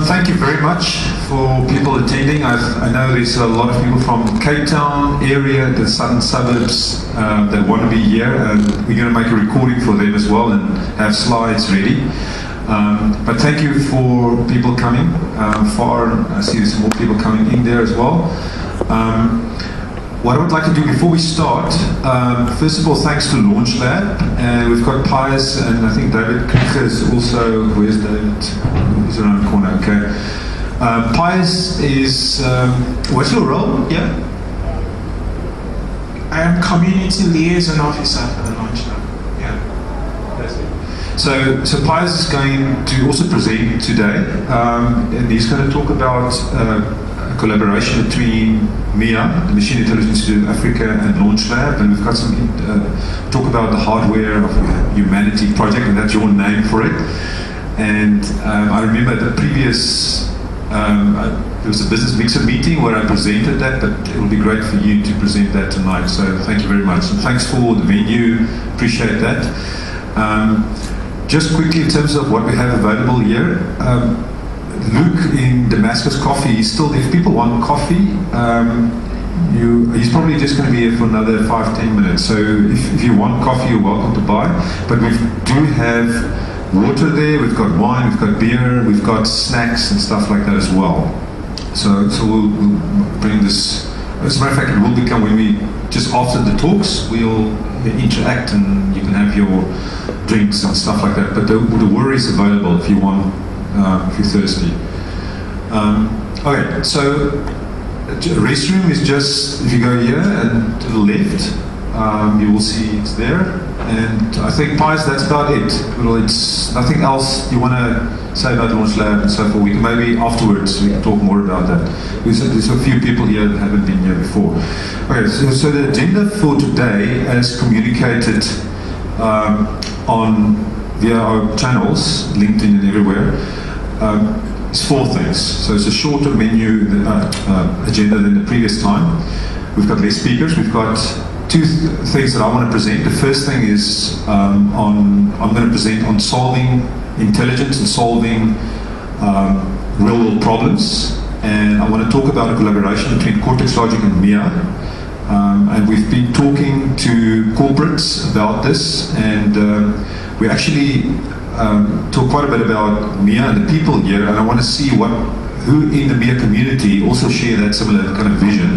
thank you very much for people attending. I know there's a lot of people from Cape Town area, the southern suburbs, that want to be here, and we're going to make a recording for them as well and have slides ready. But thank you for people coming far. I see there's more people coming in there as well. What I would like to do before we start, first of all, thanks to LaunchLab, and we've got Pius, and I think David Krieger is also, where's David? He's around the corner, okay. Pius is, what's your role? Yeah? I am Community Liaison Officer for the LaunchLab. Yeah. That's it. So Pius is going to also present today, and he's going to talk about collaboration between MIIA, the Machine Intelligence Institute of Africa, and LaunchLab, and we've got some talk about the hardware of humanity project, and that's your name for it. And I remember the previous, there was a business mixer meeting where I presented that, but it will be great for you to present that tonight. So thank you very much, and thanks for the venue. Appreciate that. Just quickly in terms of what we have available here. Luke in Damascus Coffee is still, if people want coffee, he's probably just going to be here for another 5-10 minutes. So if you want coffee, you're welcome to buy. But we do have water there, we've got wine, we've got beer, we've got snacks and stuff like that as well. So we'll bring this. As a matter of fact, it will become, when we, just after the talks, we'll interact and you can have your drinks and stuff like that. But the water is available if you want. If you're thirsty. Okay, so restroom is just, if you go here and to the left, you will see it's there. And I think, Pius, that's about it. Well, it's nothing else you want to say about LaunchLab and so forth. We can maybe afterwards we can talk more about that. There's a few people here that haven't been here before. Okay, so the agenda for today, as communicated via our channels, LinkedIn and everywhere, it's 4 things. So it's a shorter menu agenda than the previous time. We've got less speakers. We've got 2 things that I want to present. The first thing is I'm going to present on solving intelligence and solving real-world problems. And I want to talk about a collaboration between Cortex Logic and MIIA. And we've been talking to corporates about this, and we actually talk quite a bit about MIIA and the people here, and I want to see who in the MIIA community also share that similar kind of vision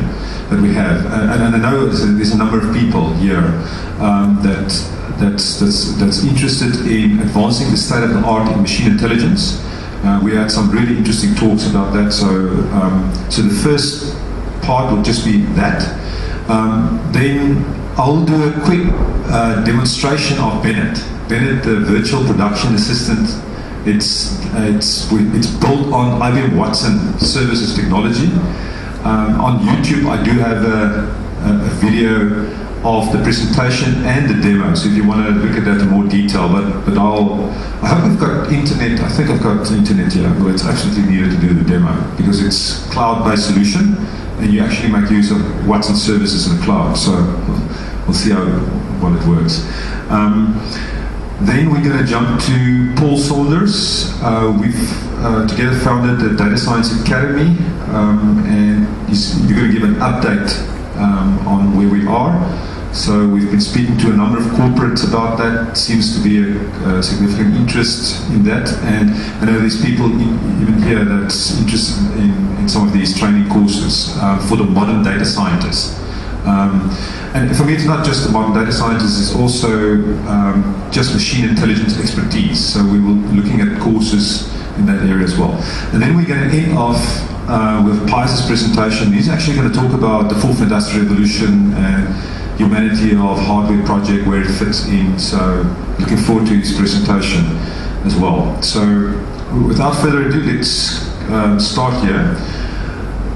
that we have. And I know there's a number of people here that's interested in advancing the state of the art in machine intelligence. We had some really interesting talks about that. So the first part will just be that. Then I'll do a quick demonstration of Bennit. Bennit, the virtual production assistant. It's built on IBM Watson services technology. On YouTube, I do have a video of the presentation and the demo. So if you want to look at that in more detail, but I hope I've got internet. I think I've got internet here, where it's absolutely needed to do the demo because it's cloud-based solution, and you actually make use of Watson services in the cloud. So we'll see what it works. Then we're going to jump to Paul Saunders. We've together founded the Data Science Academy, and you're going to give an update on where we are. So we've been speaking to a number of corporates about that. Seems to be a significant interest in that, and I know there's people even here that's interested in some of these training courses for the modern data scientists. And for me, it's not just the modern data scientists, it's also just machine intelligence expertise. So we will be looking at courses in that area as well. And then we're going to end off with Pius' presentation. He's actually going to talk about the fourth industrial revolution and humanity of hardware project, where it fits in. So looking forward to his presentation as well. So without further ado, let's start here.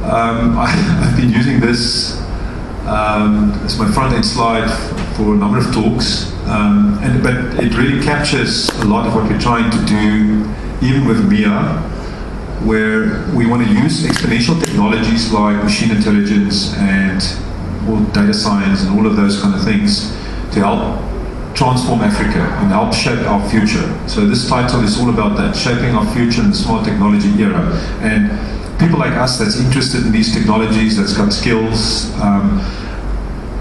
I've been using this as my front end slide for a number of talks, but it really captures a lot of what we're trying to do, even with MIIA, where we want to use exponential technologies like machine intelligence and data science and all of those kind of things to help transform Africa and help shape our future. So this title is all about that, shaping our future in the smart technology era. And people like us that's interested in these technologies, that's got skills,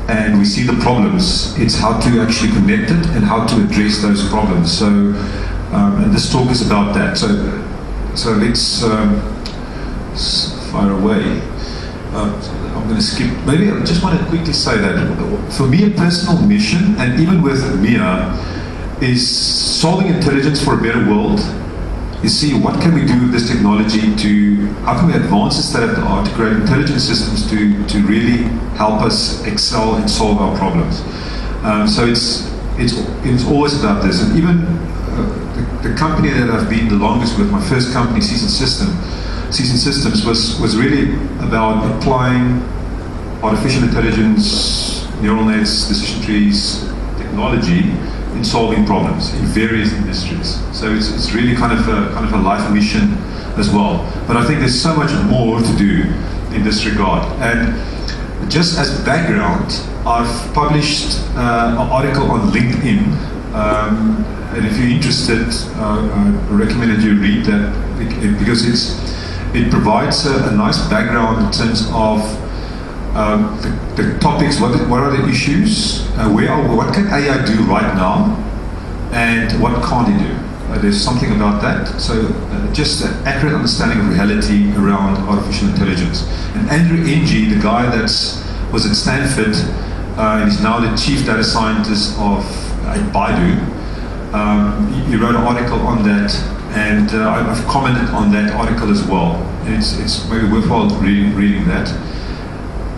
and we see the problems, it's how to actually connect it and how to address those problems. So, and this talk is about that. So let's fire away. I'm going to skip. Maybe I just want to quickly say that for me, a personal mission, and even with MIIA, is solving intelligence for a better world. You see, what can we do with this technology to, how can we advance the state of the art to create intelligent systems to really help us excel and solve our problems. So it's always about this. And even the company that I've been the longest with, my first company, Season Systems, was really about applying artificial intelligence, neural nets, decision trees, technology in solving problems in various industries. So it's really kind of a life mission as well. But I think there's so much more to do in this regard. And just as background, I've published an article on LinkedIn. And if you're interested, I recommend that you read that because it provides a nice background in terms of the topics, what are the issues, what can AI do right now, and what can't it do? There's something about that. So just an accurate understanding of reality around artificial intelligence. And Andrew Ng, the guy that was at Stanford, and he's now the chief data scientist at Baidu, he wrote an article on that, and I've commented on that article as well. It's maybe worthwhile reading that.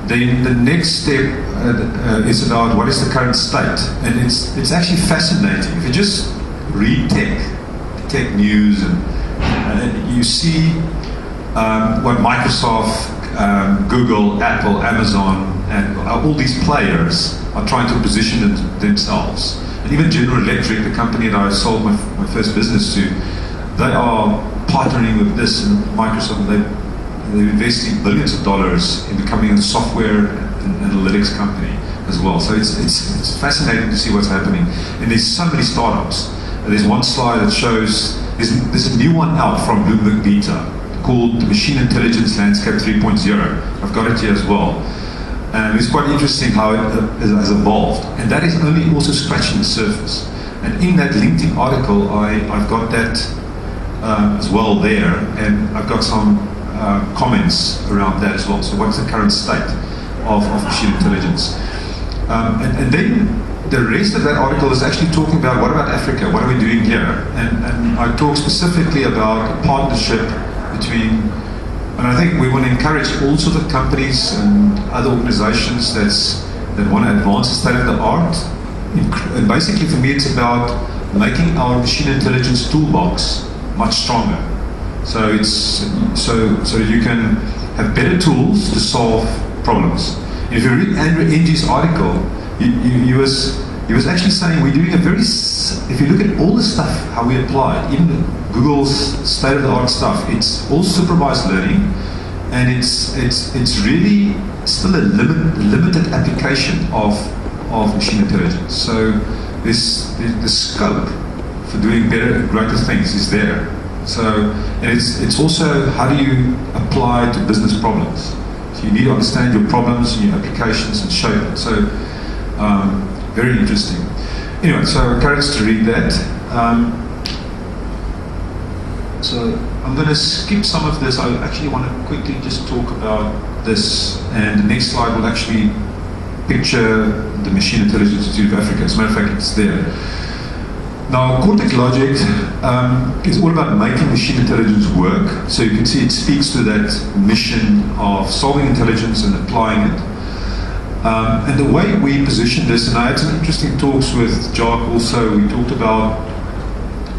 Then the next step is about what is the current state, and it's actually fascinating. If you just read tech news, and you see what Microsoft, Google, Apple, Amazon, and all these players are trying to position themselves. And even General Electric, the company that I sold my first business to, they are partnering with this and Microsoft. They're investing billions of dollars in becoming a software and analytics company as well. So it's fascinating to see what's happening. And there's so many startups. There's one slide that shows, there's a new one out from Bloomberg Beta called the Machine Intelligence Landscape 3.0. I've got it here as well. And it's quite interesting how it has evolved. And that is only also scratching the surface. And in that LinkedIn article, I've got that as well there. And I've got some comments around that as well. So what's the current state of machine intelligence? And then the rest of that article is actually talking about what about Africa? What are we doing here? And I talk specifically about a partnership between, and I think we want to encourage all sorts of companies and other organizations that want to advance the state of the art. And basically for me it's about making our machine intelligence toolbox much stronger. So so you can have better tools to solve problems. If you read Andrew Ng's article, he was actually saying we're doing if you look at all the stuff, how we apply it, even Google's state-of-the-art stuff, it's all supervised learning, and it's really still a limited application of machine intelligence. So the scope for doing better, greater things is there. So, and it's also how do you apply to business problems. So you need to understand your problems and your applications and shape it. So very interesting. Anyway, so I encourage to read that. So I'm going to skip some of this. I actually want to quickly just talk about this, and the next slide will actually picture the Machine Intelligence Institute of Africa. As a matter of fact, it's there. Now, Cortex Logic is all about making machine intelligence work. So you can see it speaks to that mission of solving intelligence and applying it. And the way we position this, and I had some interesting talks with Jacques also, we talked about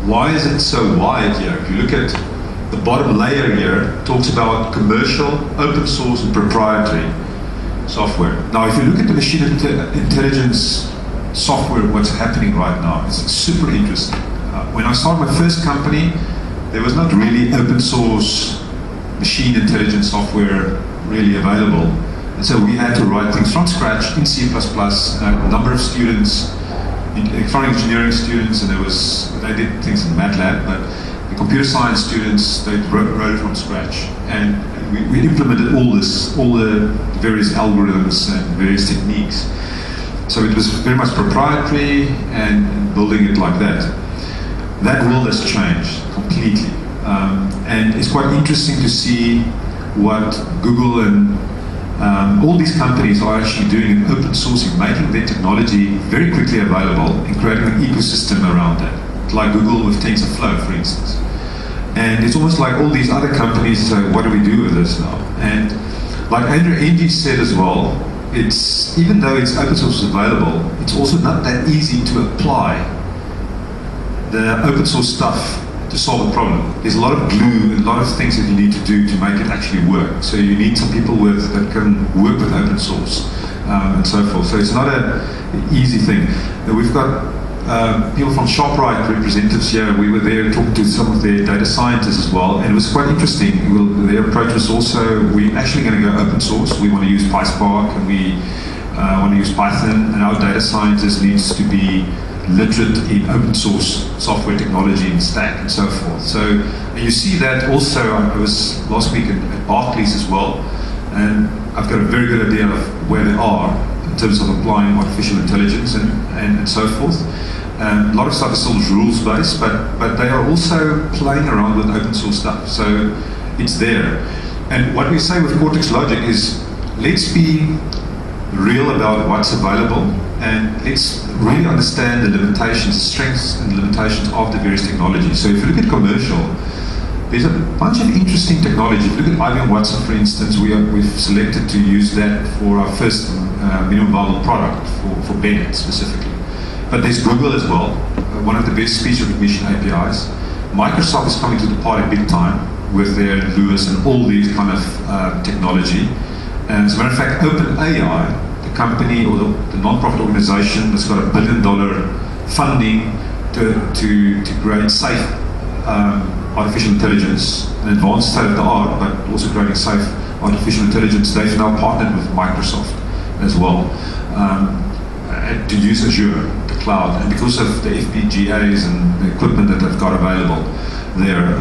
why is it so wide here. If you look at the bottom layer here, it talks about commercial, open source, and proprietary software. Now, if you look at the machine intelligence software, what's happening right now, it's super interesting. When I started my first company, there was not really open source machine intelligence software really available. And so we had to write things from scratch in C++, a number of students, electronic engineering students, and they did things in MATLAB, but the computer science students, they wrote it from scratch. And we implemented all the various algorithms and various techniques. So it was very much proprietary and building it like that. That world has changed completely. And it's quite interesting to see what Google and all these companies are actually doing in open sourcing, making their technology very quickly available and creating an ecosystem around that. Like Google with TensorFlow, for instance. And it's almost like all these other companies say, what do we do with this now? And like Andrew Ng said as well, even though it's open source available, it's also not that easy to apply the open source stuff to solve a problem. There's a lot of glue and a lot of things that you need to do to make it actually work. So you need some people that can work with open source and so forth. So it's not an easy thing. We've got people from ShopRite representatives here. We were there talking to some of their data scientists as well, and it was quite interesting. Their approach was also, we're actually going to go open source. We want to use PySpark and we want to use Python, and our data scientist needs to be literate in open source software technology and stack and so forth. So and you see that also. I was last week at Barclays as well, and I've got a very good idea of where they are in terms of applying artificial intelligence and so forth. A lot of stuff is still rules based, but they are also playing around with open source stuff. So it's there. And what we say with Cortex Logic is, let's be real about what's available, and let's really understand the limitations, the strengths and limitations of the various technologies. So if you look at commercial, there's a bunch of interesting technology. If you look at IBM Watson, for instance, we've selected to use that for our first minimum viable product for Bennit specifically. But there's Google as well, one of the best speech recognition APIs. Microsoft is coming to the party big time with their Lewis and all these kind of technology. And as a matter of fact, OpenAI, the company or the non-profit organization that's got $1 billion funding to create safe artificial intelligence, an advanced state of the art, but also creating safe artificial intelligence, they've now partnered with Microsoft as well to use Azure, the cloud. And because of the FPGAs and the equipment that they've got available there,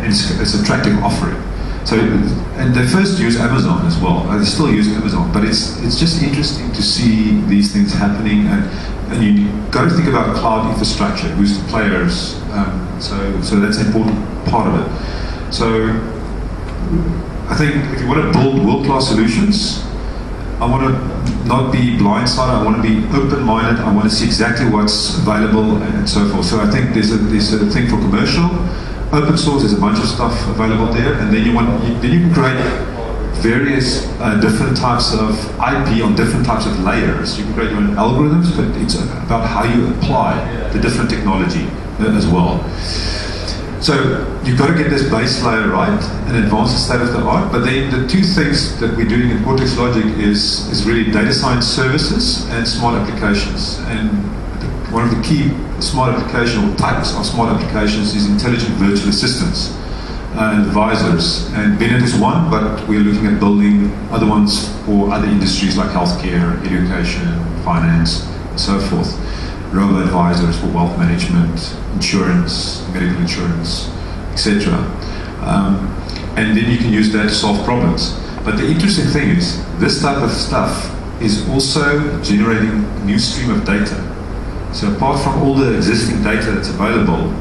it's an attractive offering. So, and they first use Amazon as well. They still use Amazon, but it's just interesting to see these things happening, and you got to think about cloud infrastructure, who's the players. So that's an important part of it. So I think if you want to build world-class solutions, I want to not be blindsided. I want to be open-minded. I want to see exactly what's available and so forth. So I think there's a thing for commercial. Open source, there's a bunch of stuff available there, and then you can create various different types of IP on different types of layers. You can create your own algorithms, but it's about how you apply the different technology as well. So you've got to get this base layer right and advance the state of the art. But then the two things that we're doing in Cortex Logic is really data science services and smart applications. And one of the key smart application or types of smart applications is intelligent virtual assistants and advisors. And Bennit is one, but we're looking at building other ones for other industries like healthcare, education, finance, and so forth. Robo-advisors for wealth management, insurance, medical insurance, etc. And then you can use that to solve problems. But the interesting thing is, this type of stuff is also generating a new stream of data. So apart from all the existing data that's available,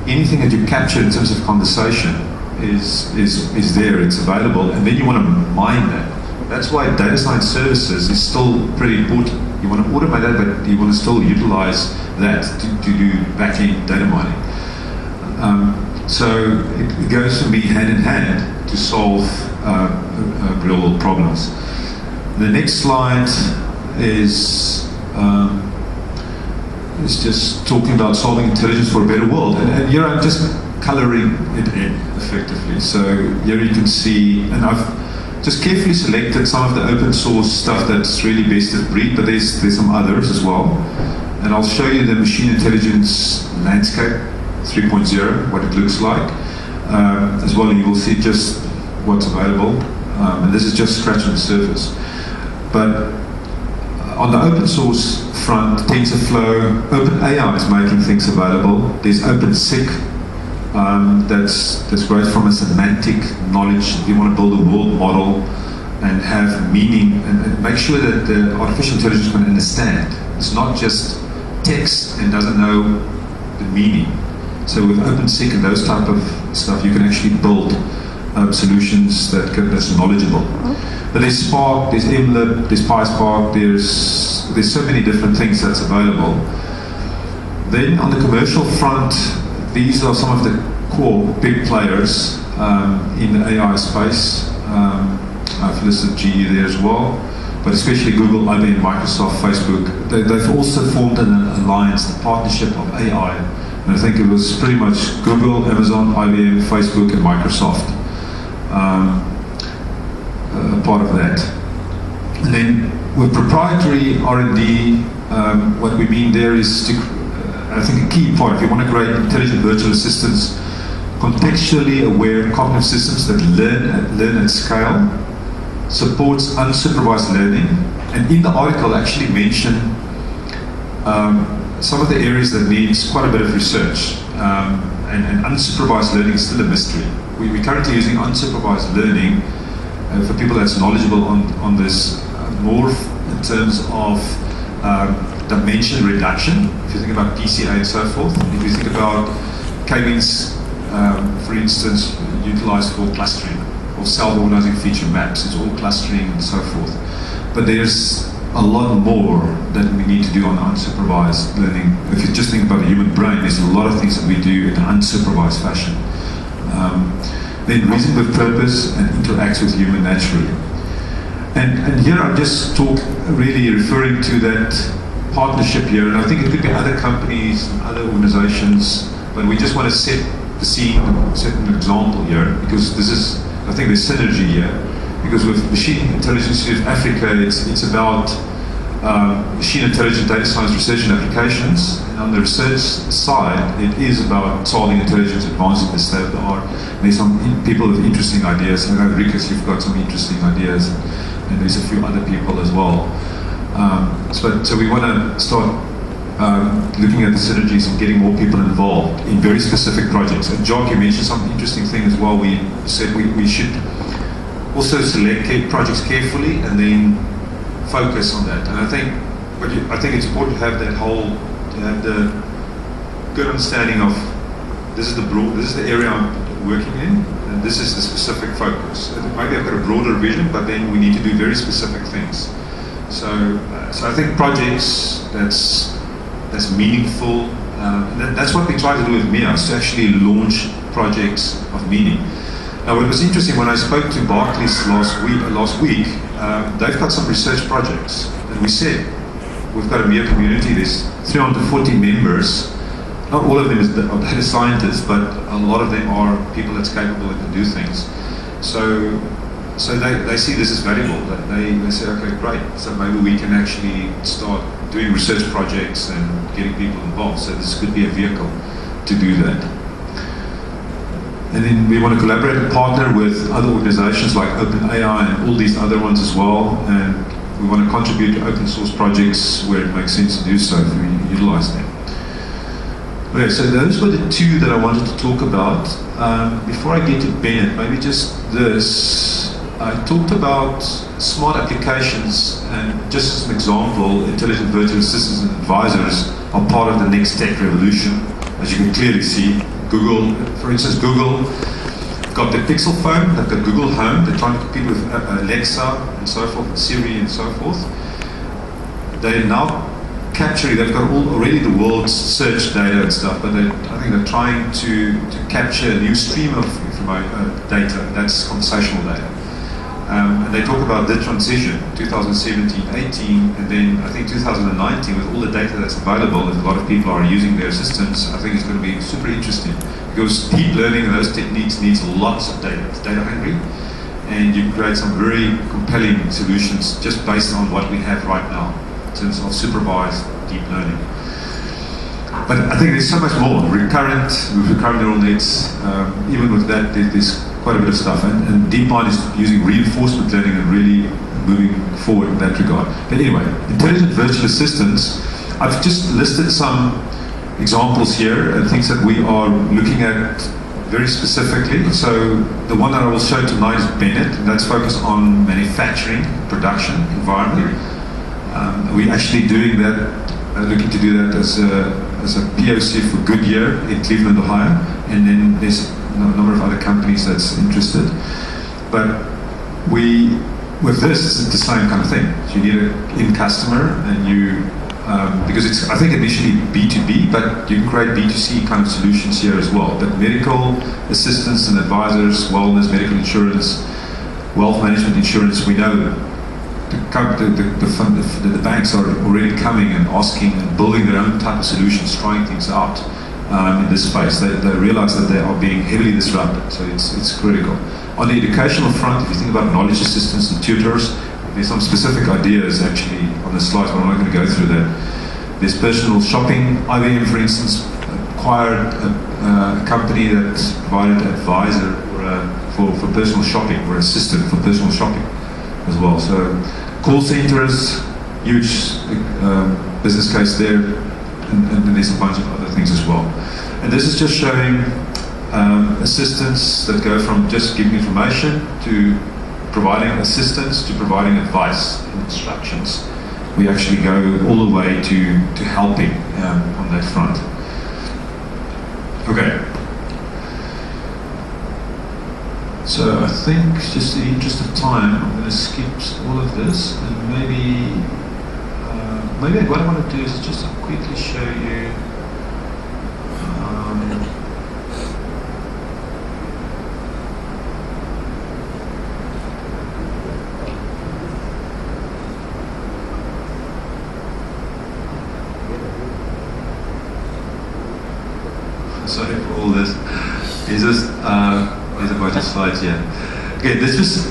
anything that you capture in terms of conversation is there, it's available, and then you want to mine that. That's why data science services is still pretty important. You want to automate that, but you want to still utilize that to do back-end data mining. So it goes to be hand in hand to solve real-world problems. The next slide is just talking about solving intelligence for a better world. And here I'm just coloring it in, effectively. So here you can see, and I've just carefully selected some of the open source stuff that's really best of breed, but there's some others as well. And I'll show you the machine intelligence landscape 3.0, what it looks like. As well, you will see just what's available. And this is just scratching the surface. But On the open source front, TensorFlow, OpenAI is making things available. There's OpenSec, that's great from a semantic knowledge. If you want to build a world model and have meaning, and make sure that the artificial intelligence can understand. It's not just text and doesn't know the meaning. So with OpenSec and those type of stuff, you can actually build solutions that's knowledgeable. But there's Spark, there's MLib, there's PySpark, there's so many different things that's available. Then on the commercial front, these are some of the core big players in the AI space. I've listed GE there as well, but especially Google, IBM, Microsoft, Facebook. They've also formed an alliance, the partnership of AI. And I think it was pretty much Google, Amazon, IBM, Facebook, and Microsoft. Part of that. And then with proprietary R&D, what we mean there is, I think a key part, if you want to create intelligent virtual assistants, contextually aware cognitive systems that learn at scale, supports unsupervised learning, and in the article I actually mention some of the areas that needs quite a bit of research, and unsupervised learning is still a mystery. We're currently using unsupervised learning for people that's knowledgeable on this, more in terms of dimension reduction. If you think about PCA and so forth, if you think about K-means, for instance, utilized for clustering or self-organizing feature maps, it's all clustering and so forth. But there's a lot more that we need to do on unsupervised learning. If you just think about the human brain, there's a lot of things that we do in an unsupervised fashion. Then reason with purpose and interacts with human naturally. And here I'm just really referring to that partnership here, and I think it could be other companies and other organizations, but we just want to set the scene, set an example here, because this is, I think there's synergy here, because with Machine Intelligence Institute of Africa, it's about machine intelligence, data science, research and applications. And on the research side, it is about solving intelligence, advancing the state of the art. There's some people with interesting ideas. I know, Rikus, you've got some interesting ideas, and there's a few other people as well. So we want to start looking at the synergies and getting more people involved in very specific projects. And Jacques, you mentioned some interesting thing as well. We said we should also select projects carefully and then focus on that. And I think it's important to have that to have the good understanding of this is the area I'm working in, and this is the specific focus. Maybe I've got a broader vision, but then we need to do very specific things. So I think projects that's meaningful. That's what we try to do with MIIA, is to actually launch projects of meaning. Now, what was interesting when I spoke to Barclays last week, they've got some research projects, and we said we've got a MIIA community. There's 340 members. Not all of them are data scientists, but a lot of them are people that's capable and can do things. So they see this as valuable. They say, okay, great. So maybe we can actually start doing research projects and getting people involved. So this could be a vehicle to do that. And then we want to collaborate and partner with other organizations like OpenAI and all these other ones as well. And we want to contribute to open source projects where it makes sense to do so if we utilize them. Okay, so those were the two that I wanted to talk about. Before I get to Bennit, maybe just this. I talked about smart applications, and just as an example, intelligent virtual assistants and advisors are part of the next tech revolution, as you can clearly see. Google, for instance, Google got the Pixel phone, they've got Google Home, they're trying to compete with Alexa and so forth, and Siri and so forth. They're now capturing, they've got already the world's search data and stuff, but I think they're trying to capture a new stream of data, that's conversational data. And they talk about the transition, 2017-18, and then I think 2019, with all the data that's available, and a lot of people are using their assistants, I think it's going to be super interesting. Because deep learning and those techniques needs lots of data. It's data hungry, and you can create some very compelling solutions just based on what we have right now, in terms of supervised deep learning. But I think there's so much more. Recurrent neural nets, even with that, there's quite a bit of stuff. And DeepMind is using reinforcement learning and really moving forward in that regard. But anyway, intelligent virtual assistants, I've just listed some examples here and things that we are looking at very specifically. So the one that I will show tonight is Bennit, and that's focused on manufacturing, production environment. We're actually doing that, looking to do that as a POC for Goodyear in Cleveland, Ohio, and then there's a number of other companies that's interested. But with this, it's the same kind of thing. So you need an end customer, and you because it's, I think, initially B2B, but you can create B2C kind of solutions here as well. But medical assistants and advisors, wellness, medical insurance, wealth management insurance, we know the banks are already coming and asking and building their own type of solutions, trying things out in this space. They realize that they are being heavily disrupted, so it's critical. On the educational front, if you think about knowledge assistants and tutors, there's some specific ideas actually on the slides, but I'm not going to go through that. There's personal shopping. IBM, for instance, acquired a company that provided an advisor for personal shopping, or assistant for personal shopping as well. So call centers, huge business case there, and there's a bunch of other things as well. And this is just showing assistants that go from just giving information to providing assistance to providing advice and instructions. We actually go all the way to helping on that front. Okay. So I think, just in the interest of time, I'm going to skip all of this, and maybe what I want to do is just quickly show you. Sorry for all this. There's a bunch of slides here. Okay, this is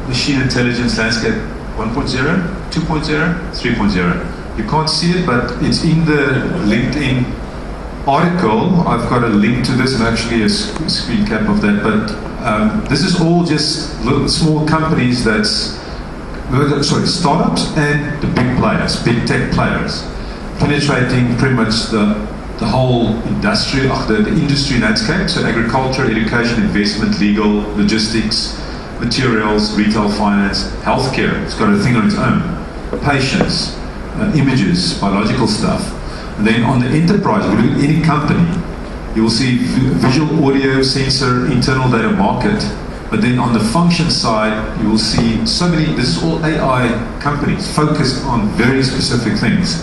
machine intelligence landscape 1.0, 2.0, 3.0. You can't see it, but it's in the LinkedIn article. I've got a link to this and actually a screen cap of that. But this is all just little small companies startups and the big players, big tech players, penetrating pretty much the whole the industry landscape, so agriculture, education, investment, legal, logistics, materials, retail, finance, healthcare. It's got a thing on its own. Patients, images, biological stuff. And then on the enterprise, if you look at any company, you will see visual, audio, sensor, internal data market. But then on the function side, you will see so many, this is all AI companies focused on very specific things.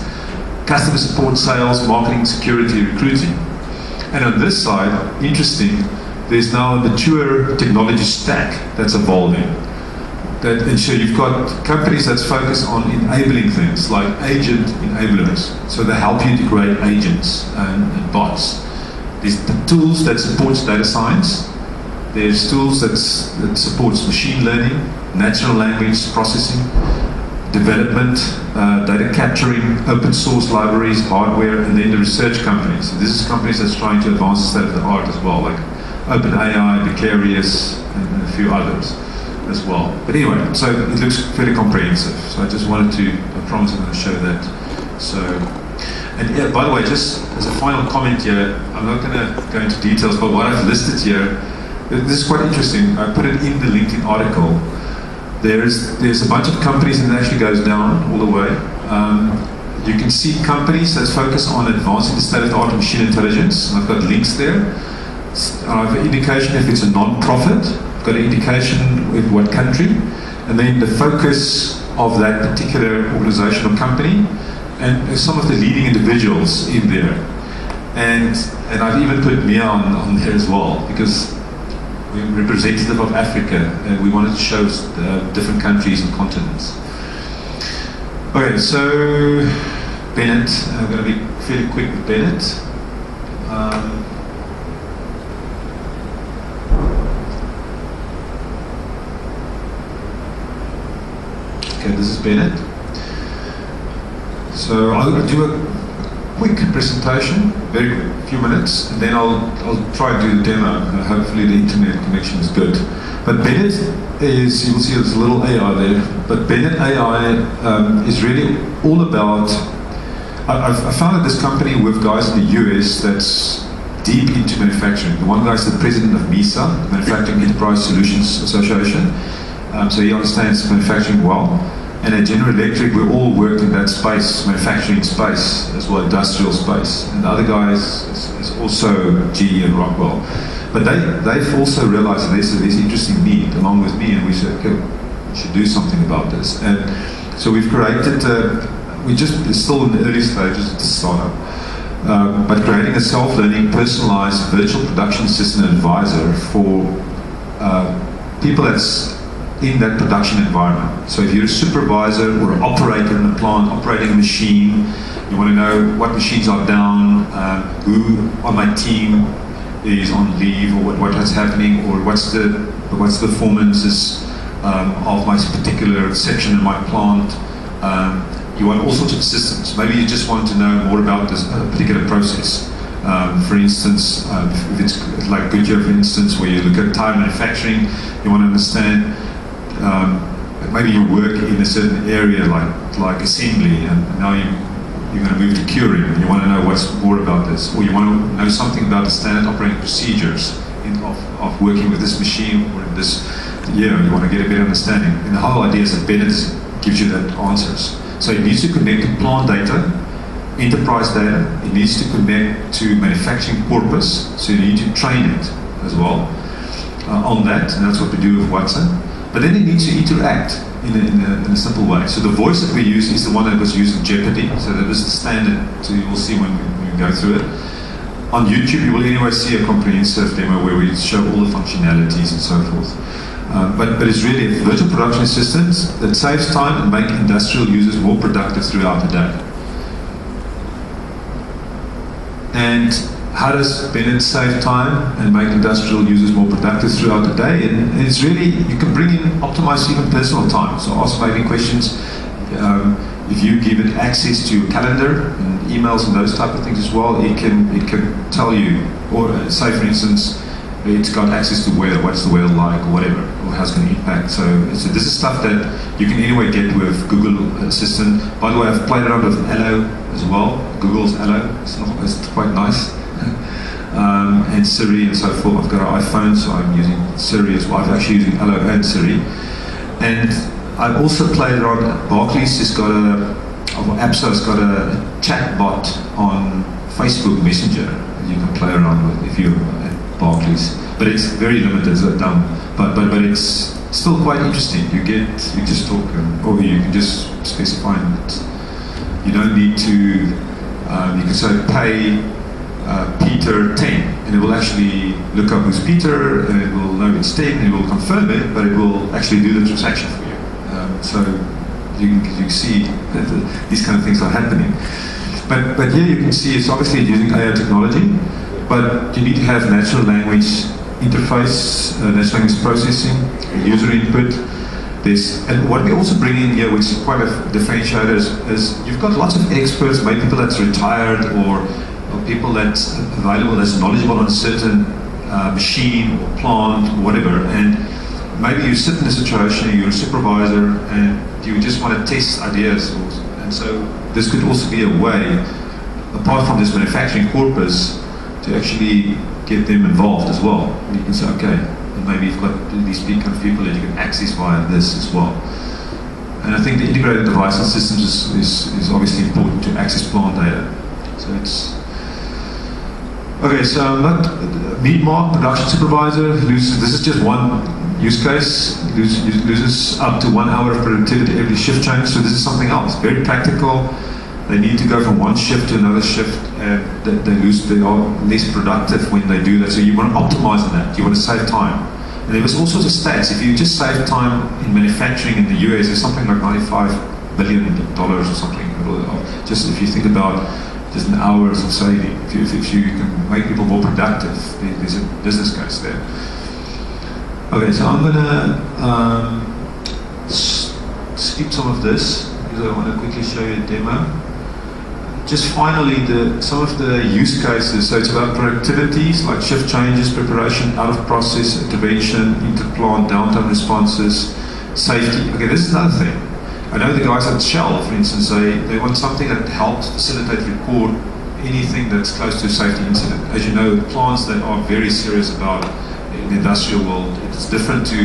Customer support, sales, marketing, security, recruiting. And on this side, interesting, there's now a mature technology stack that's evolving. And so you've got companies that's focused on enabling things like agent enablers. So they help you to create agents and bots. There's the tools that supports data science. There's tools that supports machine learning, natural language processing, development, data capturing, open source libraries, hardware, and then the research companies. So this is companies that's trying to advance the state of the art as well, like OpenAI, Vicarious, and a few others as well. But anyway, so it looks fairly comprehensive. So I just wanted to, I promise I'm going to show that. So, and yeah, by the way, just as a final comment here, I'm not going to go into details, but what I've listed here, this is quite interesting. I put it in the LinkedIn article. There's a bunch of companies, and it actually goes down all the way. You can see companies that focus on advancing the state of the art of machine intelligence. I've got links there. I have an indication if it's a non-profit. I've got an indication with what country, and then the focus of that particular organization or company, and some of the leading individuals in there. And I've even put MIIA on there as well, because we're representative of Africa, and we wanted to show different countries and continents. Okay, so Bennit, I'm going to be fairly quick with Bennit. Okay, this is Bennit. So I'll do a quick presentation, very quick, a few minutes, and then I'll try and do the demo. Hopefully the internet connection is good. But Bennit is, you will see there's a little AI there, but Bennit AI is really all about, I founded this company with guys in the US that's deep into manufacturing. The one guy is the president of MIIA, the Manufacturing Enterprise Solutions Association, so he understands manufacturing well. And at General Electric, we all worked in that space, manufacturing space, as well as industrial space. And the other guy is also GE and Rockwell. But they've also realized that there's this interesting need along with me, and we said, okay, we should do something about this. And so we've created, it's still in the early stages of the startup, but creating a self-learning, personalized virtual production assistant advisor for people that's in that production environment. So if you're a supervisor or an operator in a plant, operating a machine, you want to know what machines are down, who on my team is on leave, or what is happening, or what's the performances of my particular section in my plant. You want all sorts of systems. Maybe you just want to know more about this particular process. For instance, if it's like Goodyear, for instance, where you look at tire manufacturing, you want to understand. Maybe you work in a certain area like assembly, and now you're going to move to curing, and you want to know what's more about this, or you want to know something about the standard operating procedures of working with this machine or in this year. You want to get a better understanding. And the whole idea is that Bennit gives you that answers. So it needs to connect to plant data, enterprise data. It needs to connect to manufacturing purpose. So you need to train it as well on that, and that's what we do with Watson. But then it needs to interact in a simple way. So the voice that we use is the one that was used in Jeopardy. So that is the standard, so you will see when we go through it. On YouTube, you will anyway see a comprehensive demo where we show all the functionalities and so forth. But it's really a virtual production assistant that saves time and makes industrial users more productive throughout the day. And how does Bennit save time and make industrial users more productive throughout the day? And it's really, you can bring in, optimize even personal time. So ask maybe questions. If you give it access to your calendar and emails and those type of things as well, it can tell you, or say for instance, it's got access to weather, what's the weather like, or whatever, or how it's going to impact. So this is stuff that you can anyway get with Google Assistant. By the way, I've played around with Illah as well, Google's Illah. It's quite nice. And Siri and so forth. I've got an iPhone, so I'm using Siri as well. I'm actually using Illah and Siri. And I've also played around. Barclays has got APSA's got a chat bot on Facebook Messenger that you can play around with if you're at Barclays. But it's very limited, so dumb. But it's still quite interesting. You just talk, or you can just specify it. You don't need to. You can say pay Peter 10, and it will actually look up who's Peter, and it will know it's 10, and it will confirm it, but it will actually do the transaction for you. So you see that these kind of things are happening. But here you can see it's obviously using AI technology, but you need to have natural language interface, natural language processing, user input. And what we also bring in here, which is quite a differentiator, is you've got lots of experts, maybe people that's retired or people that's available, that's knowledgeable on a certain machine or plant or whatever, and maybe you sit in a situation, you're a supervisor, and you just want to test ideas. And so this could also be a way, apart from this manufacturing corpus, to actually get them involved as well. And you can say, okay, and maybe you've got these kind of people that you can access via this as well. And I think the integrated devices systems is obviously important to access plant data. So it's okay. So MIIA production supervisor loses. This is just one use case. Loses up to 1 hour of productivity every shift change. So this is something else, very practical. They need to go from one shift to another shift, and they are less productive when they do that. So you want to optimize on that. You want to save time. And there was all sorts of stats. If you just save time in manufacturing in the US, there's something like $95 billion or something. Just if you think about just an hours of saving, if you can make people more productive, there's a business case there. Okay, so I'm gonna skip some of this because I want to quickly show you a demo. just finally, some of the use cases. So it's about productivities like shift changes, preparation, out of process, intervention, interplant, downtime responses, safety. Okay, this is another thing. I know the guys at Shell, for instance, they want something that helps facilitate, record anything that's close to a safety incident. As you know, plants that are very serious about in the industrial world, it's different to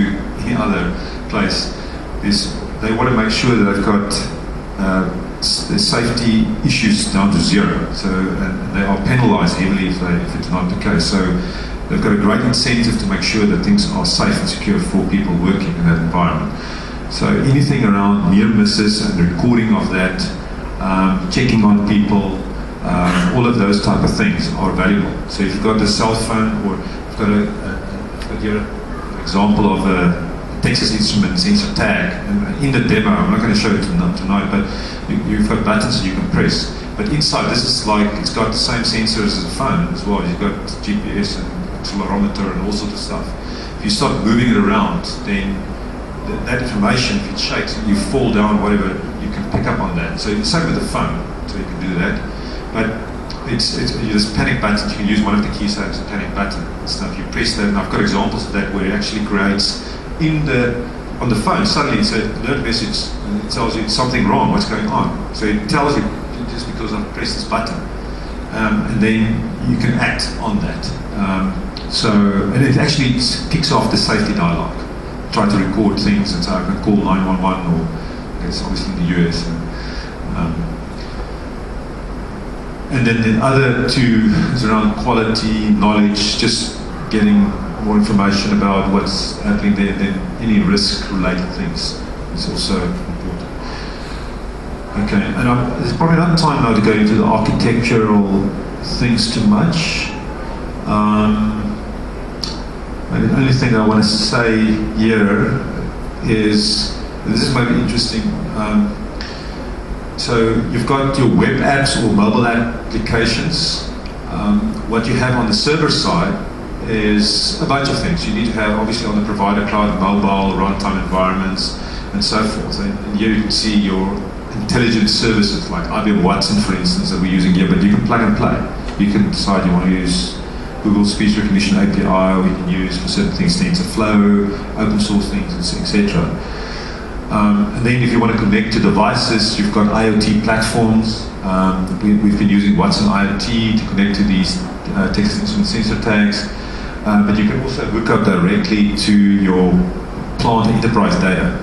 any other place. They want to make sure that they've got the safety issues down to zero. So and they are penalised heavily if it's not the case. So they've got a great incentive to make sure that things are safe and secure for people working in that environment. So anything around near misses and recording of that, checking on people, all of those type of things are valuable. So if you've got a cell phone, or you've got I've got here an example of a Texas Instruments sensor tag. And in the demo, I'm not going to show it tonight, but you've got buttons that you can press. But inside, this is like, it's got the same sensors as a phone as well. You've got GPS and accelerometer and all sorts of stuff. If you start moving it around, then that information, if it shakes and you fall down, whatever, you can pick up on that. So it's same with the phone, so you can do that. But there's panic buttons. You can use one of the keys as a panic button and stuff. You press that, and I've got examples of that where it actually creates on the phone. Suddenly it's an alert message, and it tells you it's something wrong. What's going on? So it tells you just because I've pressed this button, and then you can act on that. And it actually kicks off the safety dialogue. Try to record things, and so I can call 911, or it's obviously in the US. And then the other two is around quality, knowledge, just getting more information about what's happening there, and then any risk-related things is also important. Okay, and there's probably not time now to go into the architectural things too much. Maybe the only thing I want to say here is, this is maybe interesting. So you've got your web apps or mobile applications. What you have on the server side is a bunch of things. You need to have, obviously, on the provider cloud, mobile, runtime environments, and so forth. And here you can see your intelligent services, like IBM Watson, for instance, that we're using here, but you can plug and play. You can decide you want to use Google Speech Recognition API, or you can use for certain things TensorFlow, open source things, etc. And then if you want to connect to devices, you've got IoT platforms. We've been using Watson IoT to connect to these Texas Instruments sensor tags. But you can also hook up directly to your plant enterprise data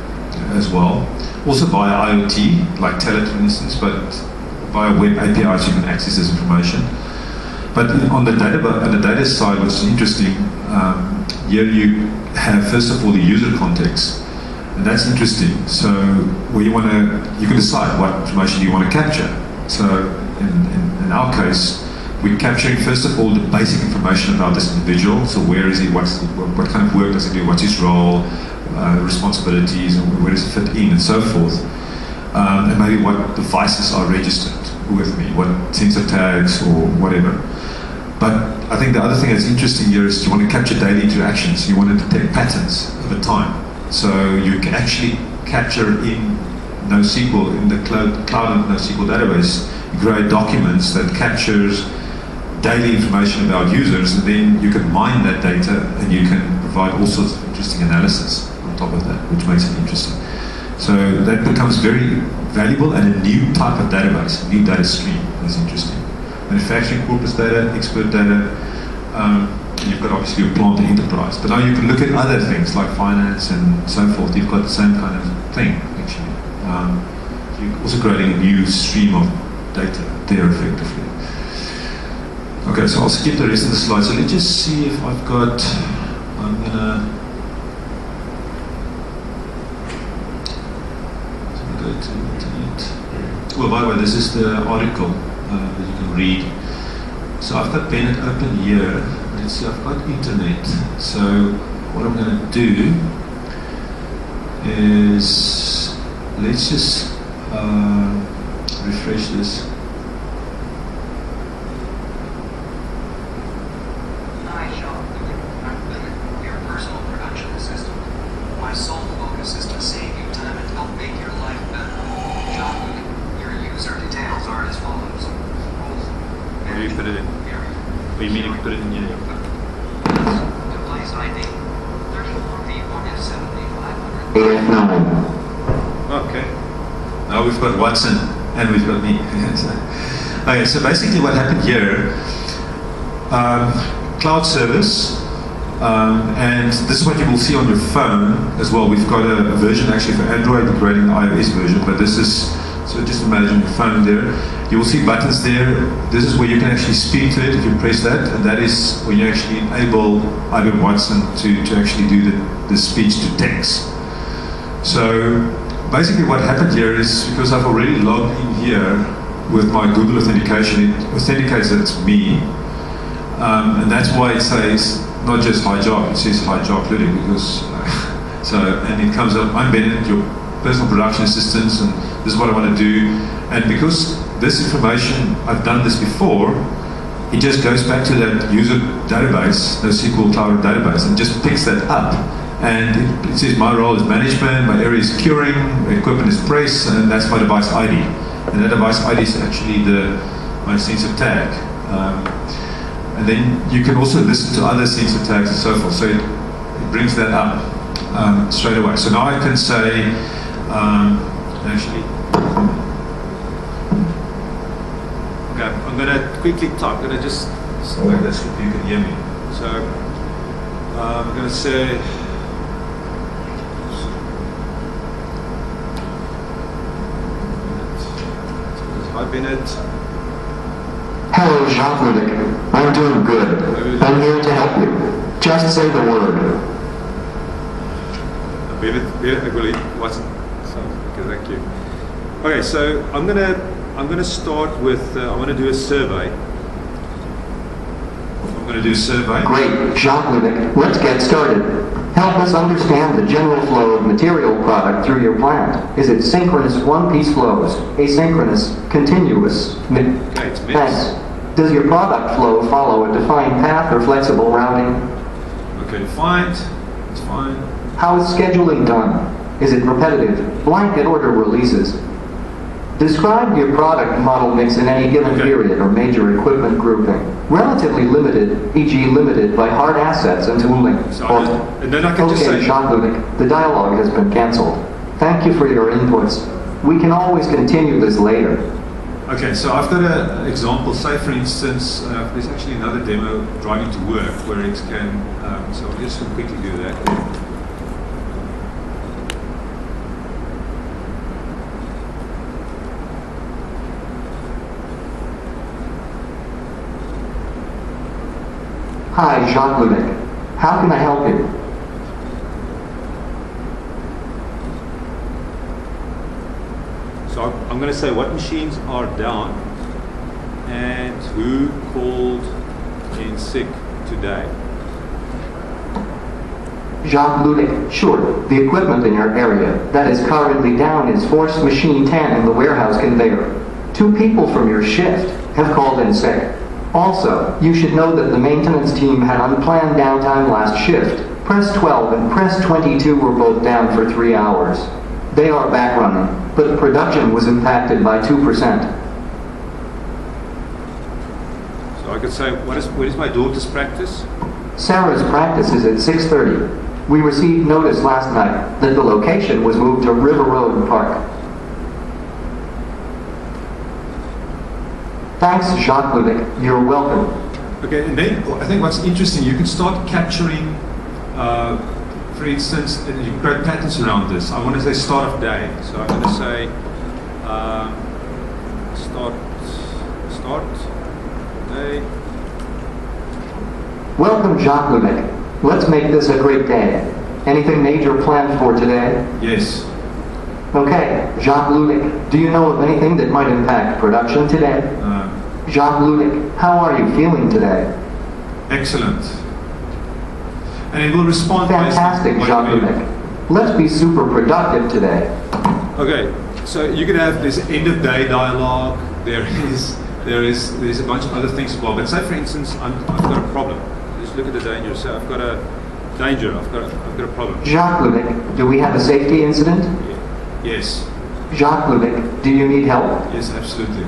as well. Also via IoT, like Telet, for instance, but via web APIs you can access this information. But on the data side, what's interesting, here you have, first of all, the user context. And that's interesting. So where you can decide what information you want to capture. So in our case, we're capturing, first of all, the basic information about this individual. So where is he, what kind of work does he do, what's his role, responsibilities, and where does he fit in, and so forth. And maybe what devices are registered with me, what sensor tags or whatever. But I think the other thing that's interesting here is you want to capture daily interactions. You want to detect patterns over time. So you can actually capture in NoSQL, in the cloud and NoSQL database, you create documents that captures daily information about users, and then you can mine that data and you can provide all sorts of interesting analysis on top of that, which makes it interesting. So that becomes very valuable, and a new type of database, a new data stream is interesting. Manufacturing corpus data, expert data, and you've got obviously your plant and enterprise. But now you can look at other things like finance and so forth. You've got the same kind of thing, actually. You're also creating a new stream of data there effectively. Okay, so I'll skip the rest of the slides. So let's just see if I've got, I'm gonna go to internet. Well, by the way, this is the article that you can read. So I've got Bennit open here. Let's see, I've got internet. So what I'm going to do is, let's just refresh this. Hi, Jacques. I'm Bennit, your personal production assistant. My sole focus is to save you time and help make your life better. Jacques, your user details are as follows. AF9. Okay. Now we've got Watson and we've got me. Okay, so basically what happened here, cloud service, and this is what you will see on your phone as well. We've got a version actually for Android, we're creating the iOS version, but this is, so just imagine your phone there. You will see buttons there. This is where you can actually speak to it if you press that, and that is when you actually enable IBM Watson to actually do the speech to text. So basically what happened here is, because I've already logged in here with my Google authentication, it authenticates that it's me, and that's why it says not just hi Jacques, it says hi Jacques Ludik, because so, and it comes up, I'm Bennit, your personal production assistant, and this is what I want to do. And because this information, I've done this before, it just goes back to that user database, the SQL Cloud database, and just picks that up. And it says my role is management, my area is queuing, my equipment is press, and that's my device ID. And that device ID is actually my sensor tag. And then you can also listen to other sensor tags and so forth. So it brings that up straight away. So now I can say, actually, okay, I'm going to quickly type. I'm going to just like this so you can hear me. So I'm going to say, hi Bennit. Hello, Jacques Ludik. I'm doing good. I'm here to help you. Just say the word. Bennit, okay, thank you. Okay, so I'm gonna start with I want to do a survey. I'm going to do a survey. Great, Jacques Ludik. Let's get started. Help us understand the general flow of material product through your plant. Is it synchronous one-piece flows, asynchronous, continuous? Okay, it's mixed. Thanks. Does your product flow follow a defined path or flexible routing? Okay, defined. It's fine. How is scheduling done? Is it repetitive, blanket order releases? Describe your product model mix in any given period or major equipment grouping. Relatively limited, e.g. limited by hard assets and tooling. And then I can just say, Jacques Ludik, the dialogue has been cancelled. Thank you for your inputs. We can always continue this later. okay, so I've got an example. Say, for instance, there's actually another demo driving to work where it can, so I'll just quickly do that. Hi, Jacques Ludik. How can I help you? So I'm going to say what machines are down and who called in sick today. Jacques Ludik, sure. The equipment in your area that is currently down is force machine 10 in the warehouse conveyor. 2 people from your shift have called in sick. Also, you should know that the maintenance team had unplanned downtime last shift. Press 12 and press 22 were both down for 3 hours. They are back running, but production was impacted by 2%. So I could say, what is my daughter's practice? Sarah's practice is at 6:30. We received notice last night that the location was moved to River Road Park. Thanks, Jacques Ludik. You're welcome. Okay, and then I think what's interesting, you can start capturing, for instance, you can create patterns around this. I want to say start of day. So I'm going to say start day. Welcome, Jacques Ludik. Let's make this a great day. Anything major planned for today? Yes. Okay, Jacques Ludik, do you know of anything that might impact production today? Jacques Ludik, how are you feeling today? Excellent. And it will respond. Fantastic, Jacques Ludik. Let's be super productive today. Okay, so you can have this end of day dialogue. There's a bunch of other things as well. But say, for instance, I've got a problem. Just look at the danger. So I've got a danger. I've got a problem. Jacques Ludik, do we have a safety incident? Yes. Jacques Ludik, do you need help? Yes, absolutely.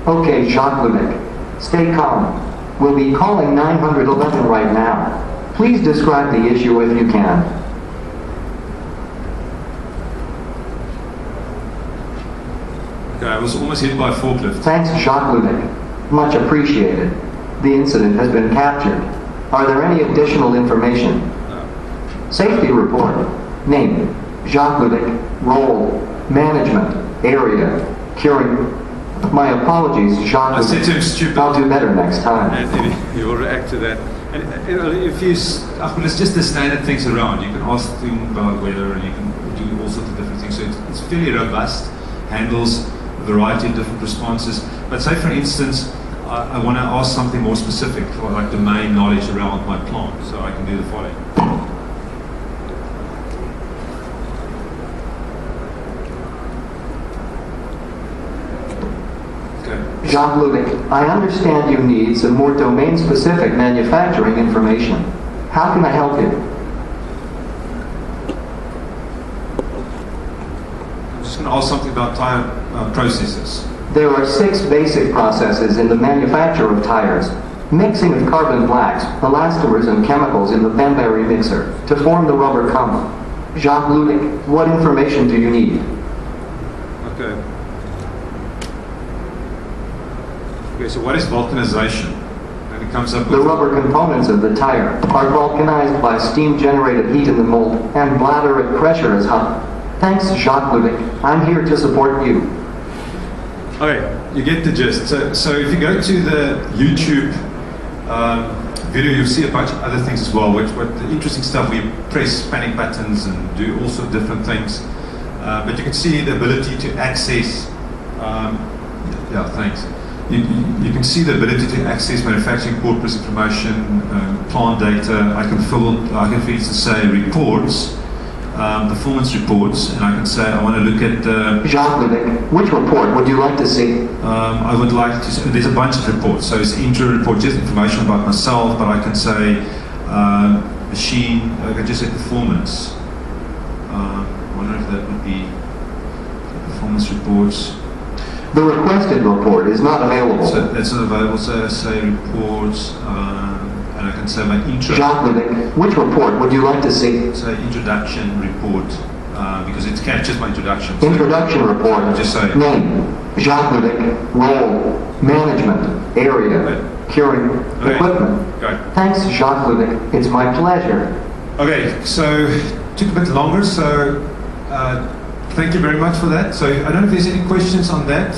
Okay, Jacques Ludik, stay calm. We'll be calling 911 right now. Please describe the issue if you can. Okay, I was almost hit by a forklift. Thanks, Jacques Ludik. Much appreciated. The incident has been captured. Are there any additional information? Safety report. Name, Jacques Ludik. Role, management, area, curing. My apologies, Jacques. I said to him, stupid. I'll do better next time. And he will react to that. And if you, it's just the standard things around. You can ask him about weather, and you can do all sorts of different things. So it's fairly robust, handles a variety of different responses. But say, for instance, I want to ask something more specific, like domain knowledge around my plant. So I can do the following. Jacques Ludik, I understand you need some more domain-specific manufacturing information. How can I help you? I'm just going to ask something about tire processes. There are 6 basic processes in the manufacture of tires. Mixing of carbon blacks, elastomers, and chemicals in the Banbury mixer to form the rubber compound. Jacques Ludik, what information do you need? Okay. Okay, so what is vulcanization? And it comes up with the rubber components of the tire are vulcanized by steam-generated heat in the mold, and bladder at pressure is hot. Thanks, Jacques Ludik. I'm here to support you. Okay, you get the gist. So if you go to the YouTube video, you'll see a bunch of other things as well, which the interesting stuff, we press panic buttons and do all sorts of different things. But you can see the ability to access, yeah, thanks. You can see the ability to access manufacturing corpus information, plant data. I can for instance say reports, performance reports, and I can say I want to look at Jacques Ludik, which report would you like to see? I would like to. There's a bunch of reports. So it's intro report, just information about myself, but I can say machine. I can just say performance. I wonder if that would be performance reports. The requested report is not available. So that's not available. So I say reports, and I can say my intro. Jacques Ludik, which report would you like to see? Say introduction report, because it captures my introduction. So introduction report. I'll just say name, Jacques Ludik, role, management, area, curing, equipment. Great. Thanks, Jacques Ludik. It's my pleasure. Okay, so took a bit longer. So. Thank you very much for that. So I don't know if there's any questions on that.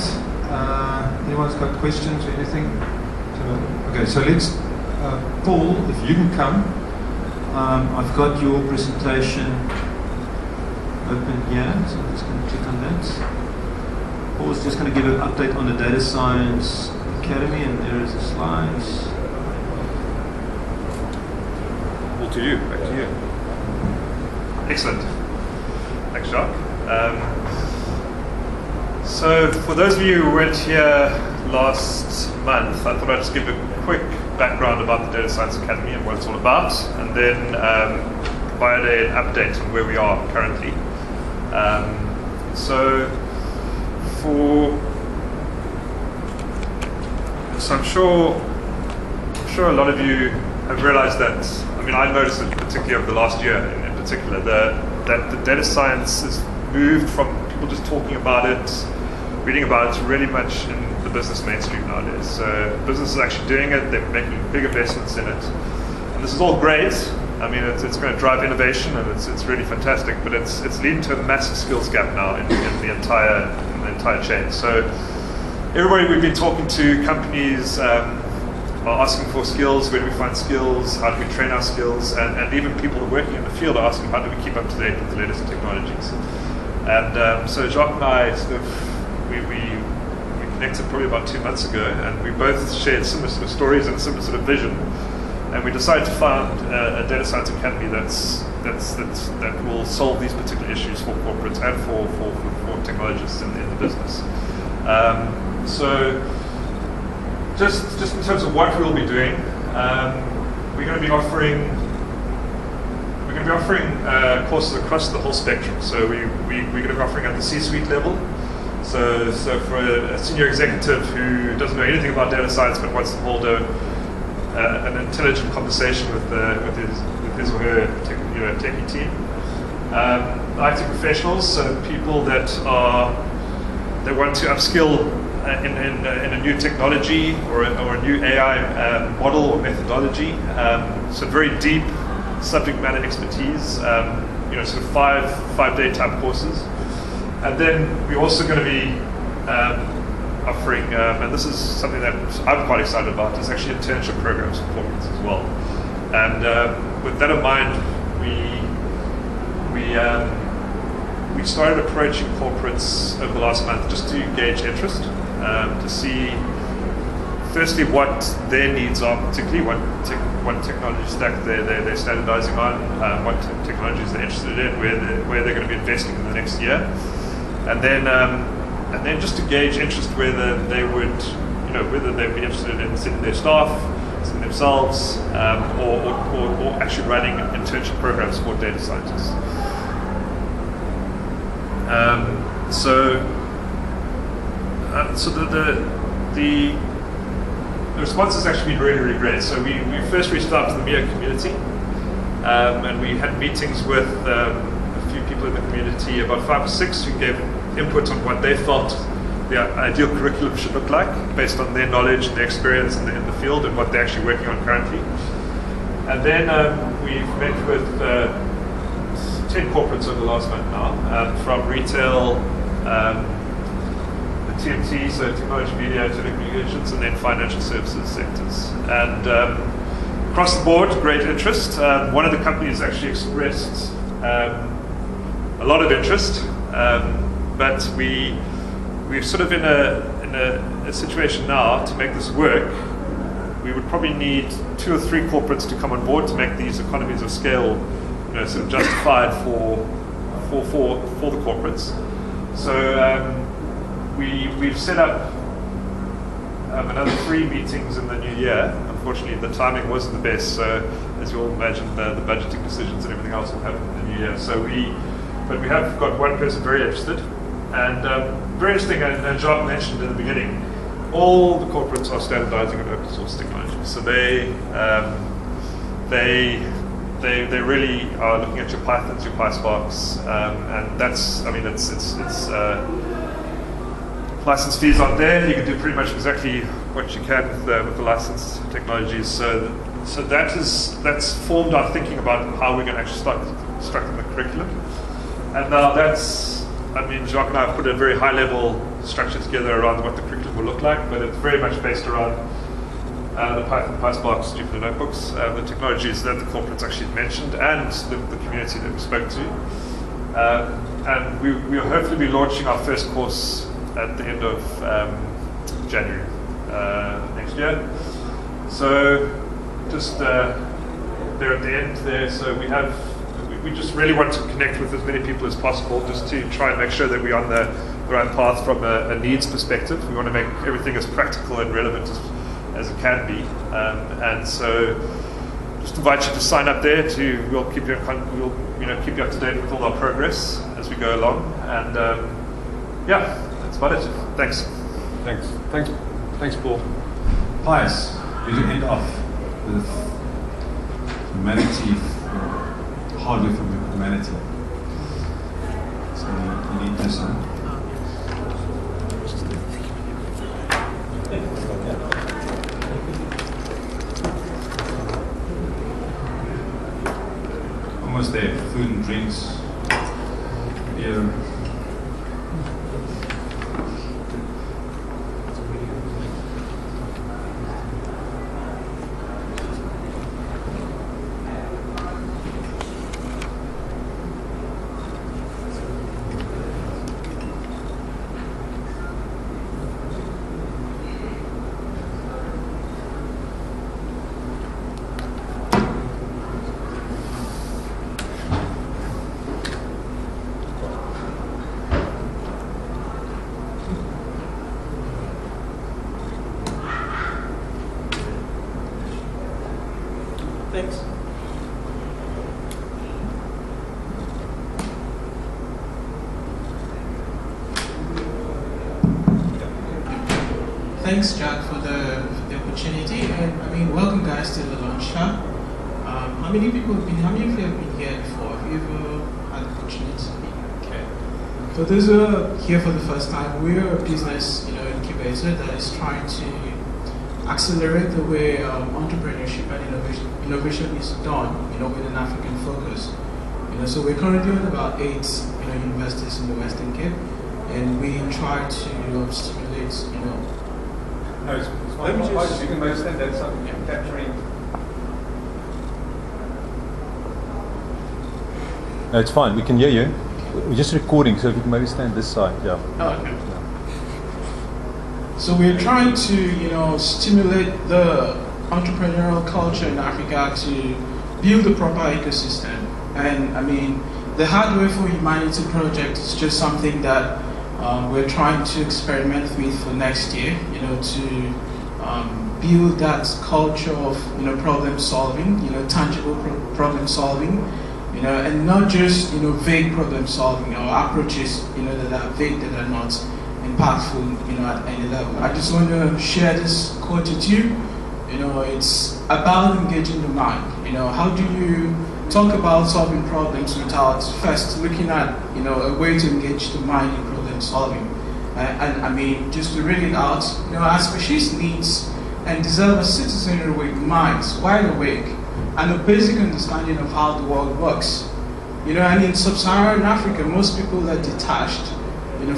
Anyone's got questions or anything? Okay, so let's, Paul, if you can come. I've got your presentation open here, so I'm just going to click on that. Paul's just going to give an update on the Data Science Academy, and there is the slides. All to you, back to you. Excellent. Thanks, Jacques. So for those of you who weren't here last month, I thought I'd just give a quick background about the Data Science Academy and what it's all about, and then provide an update on where we are currently. So I'm sure a lot of you have realized that, I mean, I noticed it particularly over the last year in particular, that the data science has moved from people just talking about it, reading about it, to really much in the business mainstream nowadays. So business is actually doing it, they're making big investments in it. And this is all great. I mean, it's going to drive innovation, and it's really fantastic, but it's leading to a massive skills gap now in the entire chain. So everybody we've been talking to, companies, are asking for skills. Where do we find skills? How do we train our skills? And even people who are working in the field are asking, how do we keep up to date with the latest technologies? And so Jacques and I we connected probably about 2 months ago, and we both shared similar sort of stories and similar sort of vision. And we decided to found a data science academy that will solve these particular issues for corporates and for technologists in the business. So just in terms of what we'll be doing, we're going to be offering courses across the whole spectrum. So we're going to be offering at the C-suite level. So for a senior executive who doesn't know anything about data science but wants to hold an intelligent conversation with his or her techie team. IT professionals, so people that are they want to upskill in a new technology or a new AI model or methodology. So very deep subject matter expertise, sort of five-day type courses. And then we're also going to be offering, and this is something that I'm quite excited about, is actually internship programs for corporates as well. And with that in mind, we started approaching corporates over the last month just to gauge interest, to see firstly what their needs are, particularly what technology stack they're standardizing on, what technologies they're interested in, where they're going to be investing in the next year, and then just to gauge interest whether they would, whether they'd be interested in sending their staff, sending themselves, or actually running internship programs for data scientists. So the response has actually been really, really great. So we first reached out to the MIIA community, and we had meetings with a few people in the community, about 5 or 6, who gave input on what they felt the ideal curriculum should look like, based on their knowledge and their experience in the field and what they're actually working on currently. And then we've met with 10 corporates over the last month now, from retail, the TMT, so technology, media, telecommunications, and then financial services sectors. And across the board, great interest. One of the companies actually expressed a lot of interest, but we're sort of in a situation now to make this work. We would probably need 2 or 3 corporates to come on board to make these economies of scale, sort of justified for the corporates. So we've set up another 3 meetings in the new year. Unfortunately, the timing wasn't the best. So as you all imagine, the budgeting decisions and everything else will happen in the new year. So but we have got one person very interested, and very interesting. And Jacques mentioned in the beginning, all the corporates are standardizing on open source technology. So they really are looking at your Pythons, your PySparks, and that's, it's license fees aren't there. You can do pretty much exactly what you can with the licensed technologies. So that's formed our thinking about how we're going to actually start constructing the curriculum. And now Jacques and I have put a very high-level structure together around what the curriculum will look like, but it's very much based around the Python, PySparks, Jupyter notebooks, the technologies that the corporates actually mentioned, and the community that we spoke to. And we'll hopefully be launching our first course at the end of January next year. So just there at the end there, so we just really want to connect with as many people as possible, just to try and make sure that we're on the right path from a needs perspective. We want to make everything as practical and relevant as it can be, and so just invite you to sign up there. We'll keep you keep you up to date with all our progress as we go along, and that's about it. Thanks, Paul. Pius, you to end off with humanity, hardware for humanity. So you need this one. Almost there. Food and drinks, beer. Thanks. Thanks, Jacques, for the opportunity, and welcome guys to the LaunchLab. How many of you have been here before? Have you ever had the opportunity to be? Okay. For those who are here for the first time, we're a business, incubator that is trying to accelerate the way entrepreneurship and innovation is done, with an African focus. So we're currently on about 8, universities in the Western Cape, and we try to stimulate, No, it's fine. Pius, you can maybe stand that so capturing. No, it's fine. We can hear you. We're just recording, so if you can maybe stand this side. Yeah. Oh, okay. So we're trying to, stimulate the entrepreneurial culture in Africa to build a proper ecosystem. And I mean, the Hardware for Humanity project is just something that we're trying to experiment with for next year, to build that culture of, problem solving, tangible problem solving, and not just, vague problem solving or approaches, that are vague, that are not impactful, at any level. I just want to share this quote with you. It's about engaging the mind. How do you talk about solving problems without first looking at, a way to engage the mind in problem solving? And I mean, just to read it out, our species needs and deserve a citizenry with minds wide awake and a basic understanding of how the world works. And in sub-Saharan Africa, most people are detached,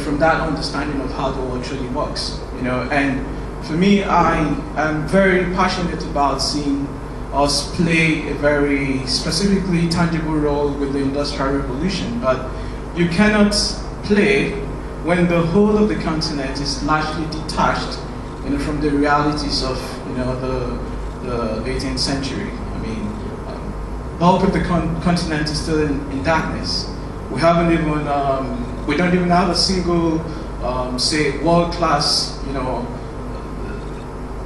from that understanding of how the world truly works. And for me, I am very passionate about seeing us play a very specifically tangible role with the Industrial Revolution. But you cannot play when the whole of the continent is largely detached, from the realities of, the 18th century. I mean, bulk of the continent is still in darkness. We haven't even, we don't even have a single, say, world-class,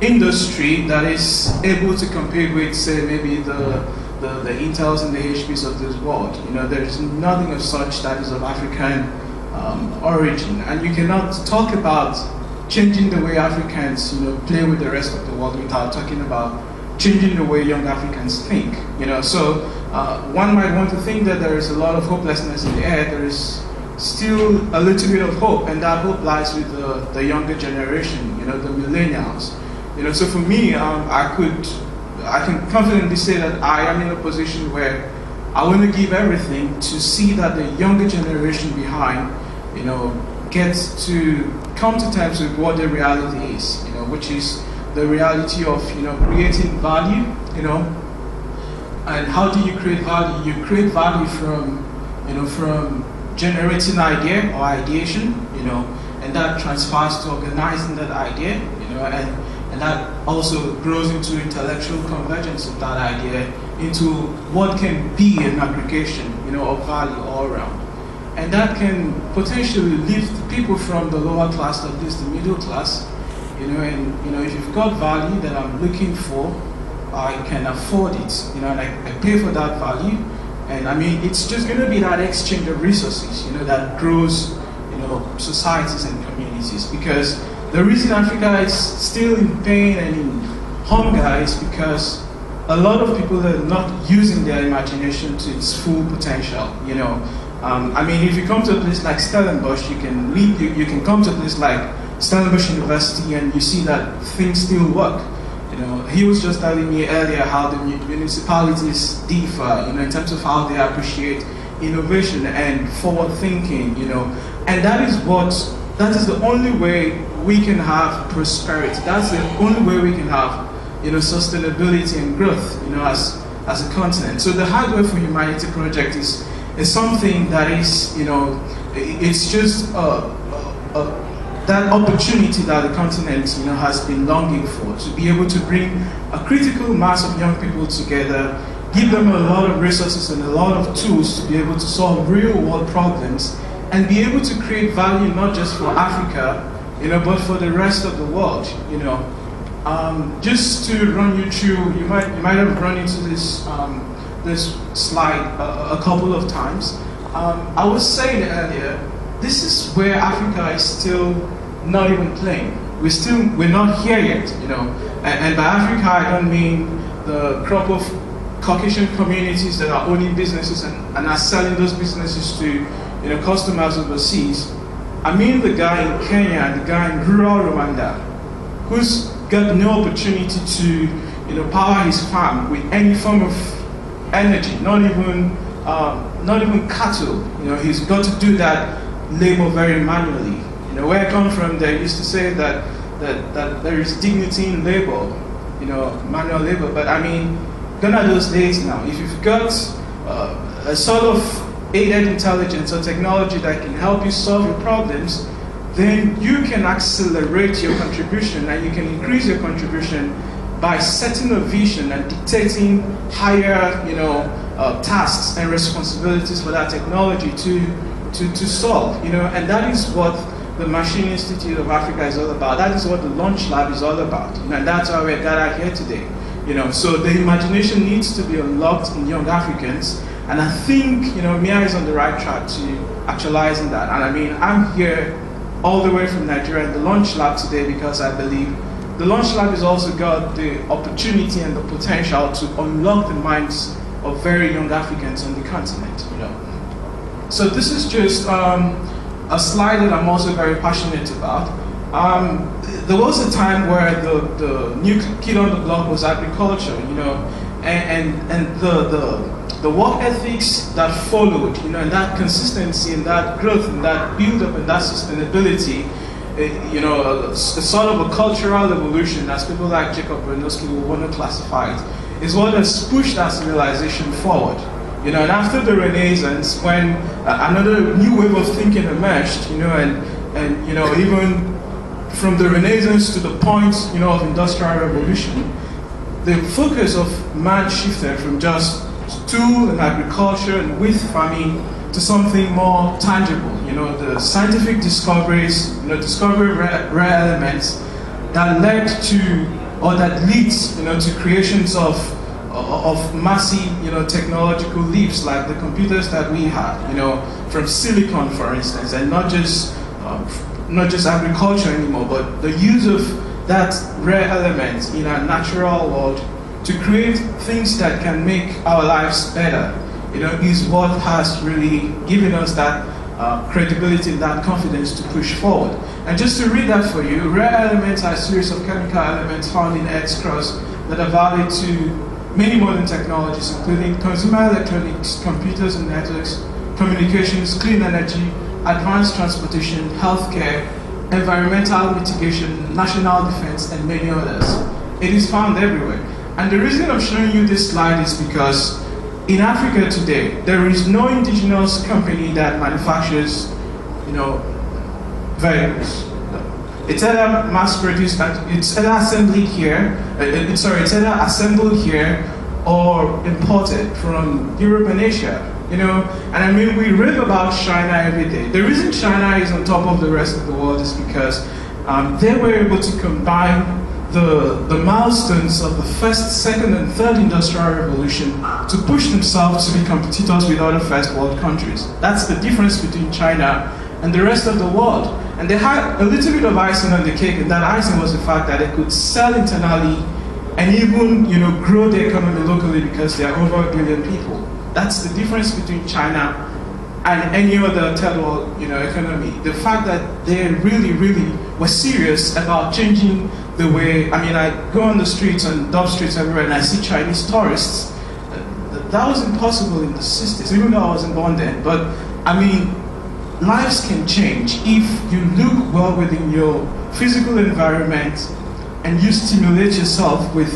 industry that is able to compete with, say, maybe the Intels and the HPs of this world. There is nothing of such that is of African origin, and you cannot talk about changing the way Africans, play with the rest of the world without talking about changing the way young Africans think. So one might want to think that there is a lot of hopelessness in the air. There is still a little bit of hope, and that hope lies with the younger generation, the millennials. So for me, I can confidently say that I am in a position where I want to give everything to see that the younger generation behind, gets to come to terms with what the reality is, which is the reality of, creating value, and how do you create value? You create value from, from generating idea or ideation, and that transfers to organizing that idea, and that also grows into intellectual convergence of that idea into what can be an aggregation, of value all around. And that can potentially lift people from the lower class, at least the middle class, and if you've got value that I'm looking for, I can afford it, and I pay for that value. And I mean, it's just going to be that exchange of resources, that grows, societies and communities. Because the reason Africa is still in pain and in hunger is because a lot of people are not using their imagination to its full potential. I mean, if you come to a place like Stellenbosch, you can come to a place like Stellenbosch University and you see that things still work. He was just telling me earlier how the municipalities differ, in terms of how they appreciate innovation and forward thinking, and that is the only way we can have prosperity. That's the only way we can have, sustainability and growth, as a continent. So the Hardware for Humanity project is something that is, it's just that opportunity that the continent, has been longing for, to be able to bring a critical mass of young people together, give them a lot of resources and a lot of tools to be able to solve real-world problems, and be able to create value not just for Africa, but for the rest of the world. Just to run you through, you might have run into this this slide a couple of times. I was saying earlier, this is where Africa is still not even playing. We're not here yet, And by Africa, I don't mean the crop of Caucasian communities that are owning businesses and are selling those businesses to, customers overseas. I mean the guy in Kenya, the guy in rural Rwanda, who's got no opportunity to power his farm with any form of energy, not even cattle. He's got to do that labor very manually. Where I come from, they used to say that there is dignity in labor, manual labor. But I mean, gone are those days now. If you've got a sort of aided intelligence or technology that can help you solve your problems, then you can accelerate your contribution and you can increase your contribution by setting a vision and dictating higher, tasks and responsibilities for that technology to solve, and that is what the Machine Institute of Africa is all about. That is what the LaunchLab is all about, and that's why we're gathered here today. So the imagination needs to be unlocked in young Africans, and I think MIIA is on the right track to actualizing that. And I mean, I'm here all the way from Nigeria in the LaunchLab today because I believe the LaunchLab has also got the opportunity and the potential to unlock the minds of very young Africans on the continent. So this is just a slide that I'm also very passionate about. There was a time where the new kid on the block was agriculture, and the work ethics that followed, and that consistency and that growth and that build-up and that sustainability, a sort of a cultural evolution, as people like Jacob Bernowski will want to classify it, is what has pushed that civilization forward. And after the Renaissance, when another new wave of thinking emerged, and even from the Renaissance to the point, of Industrial Revolution, the focus of man shifted from just tool and agriculture and with farming to something more tangible. The scientific discoveries, discovery of rare elements that led to, or that leads, to creations of massive, technological leaps like the computers that we have, from silicon, for instance, and not just agriculture anymore, but the use of that rare element in our natural world to create things that can make our lives better, is what has really given us that credibility and that confidence to push forward. And just to read that for you, rare elements are a series of chemical elements found in Earth's crust that are valid to many modern technologies, including consumer electronics, computers and networks, communications, clean energy, advanced transportation, healthcare, environmental mitigation, national defense, and many others. It is found everywhere. And the reason I'm showing you this slide is because in Africa today, there is no indigenous company that manufactures, vehicles. It's either mass-produced, it's either assembled here, it's either assembled here or imported from Europe and Asia. And I mean, we read about China every day. The reason China is on top of the rest of the world is because they were able to combine the milestones of the first, second, and third industrial revolution to push themselves to be competitors with other first world countries. That's the difference between China and the rest of the world. And they had a little bit of icing on the cake, and that icing was the fact that they could sell internally and even, grow the economy locally because they are over 1 billion people. That's the difference between China and any other third world, economy. The fact that they really, really were serious about changing the way. I mean, I go on the streets and dub streets everywhere, and I see Chinese tourists. That was impossible in the 60s, even though I wasn't born then. But I mean, lives can change if you look well within your physical environment and you stimulate yourself with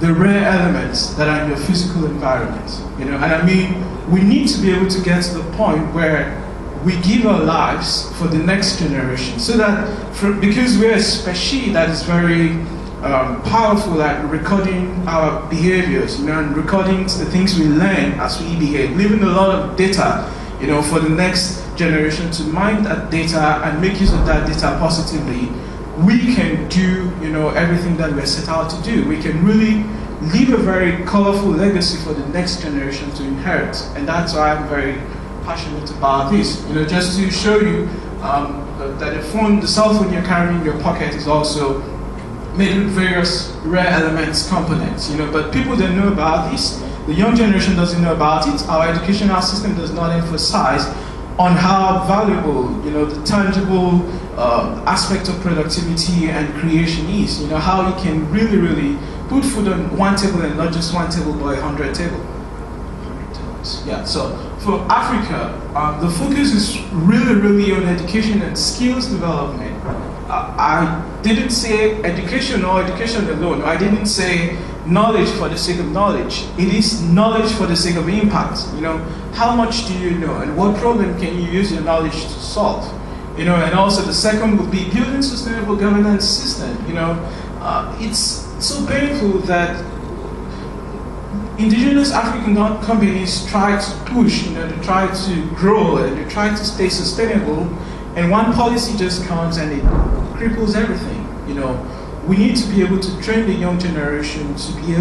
the rare elements that are in your physical environment. And I mean, we need to be able to get to the point where we give our lives for the next generation, so that because we're a species that is very powerful at recording our behaviors, and recording the things we learn as we behave, leaving a lot of data, for the next generation to mine that data and make use of that data positively. We can do, everything that we're set out to do. We can really leave a very colorful legacy for the next generation to inherit, and that's why I'm very passionate about this. Just to show you that the cell phone you're carrying in your pocket is also made with various rare elements, components. But people don't know about this. The young generation doesn't know about it. Our educational system does not emphasize on how valuable, the tangible aspect of productivity and creation is. How you can really, really put food on one table, and not just one table, but 100 tables. Yeah. So for Africa, the focus is really, really on education and skills development. I didn't say education or education alone. I didn't say knowledge for the sake of knowledge. It is knowledge for the sake of impact. How much do you know, and what problem can you use your knowledge to solve? And also the second would be building sustainable governance system. It's so painful that indigenous African companies try to push, they try to grow, and they try to stay sustainable, and one policy just comes and it cripples everything. We need to be able to train the young generation to be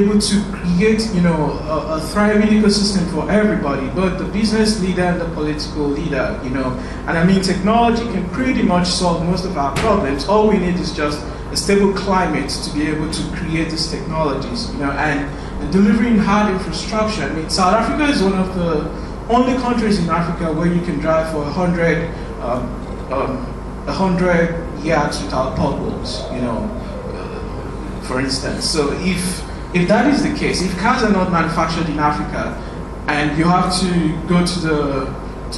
able to create, a thriving ecosystem for everybody, both the business leader and the political leader, And I mean, technology can pretty much solve most of our problems. All we need is just a stable climate to be able to create these technologies, and delivering hard infrastructure. I mean, South Africa is one of the only countries in Africa where you can drive for 100 yards without potholes, for instance. So if that is the case, if cars are not manufactured in Africa, and you have to go to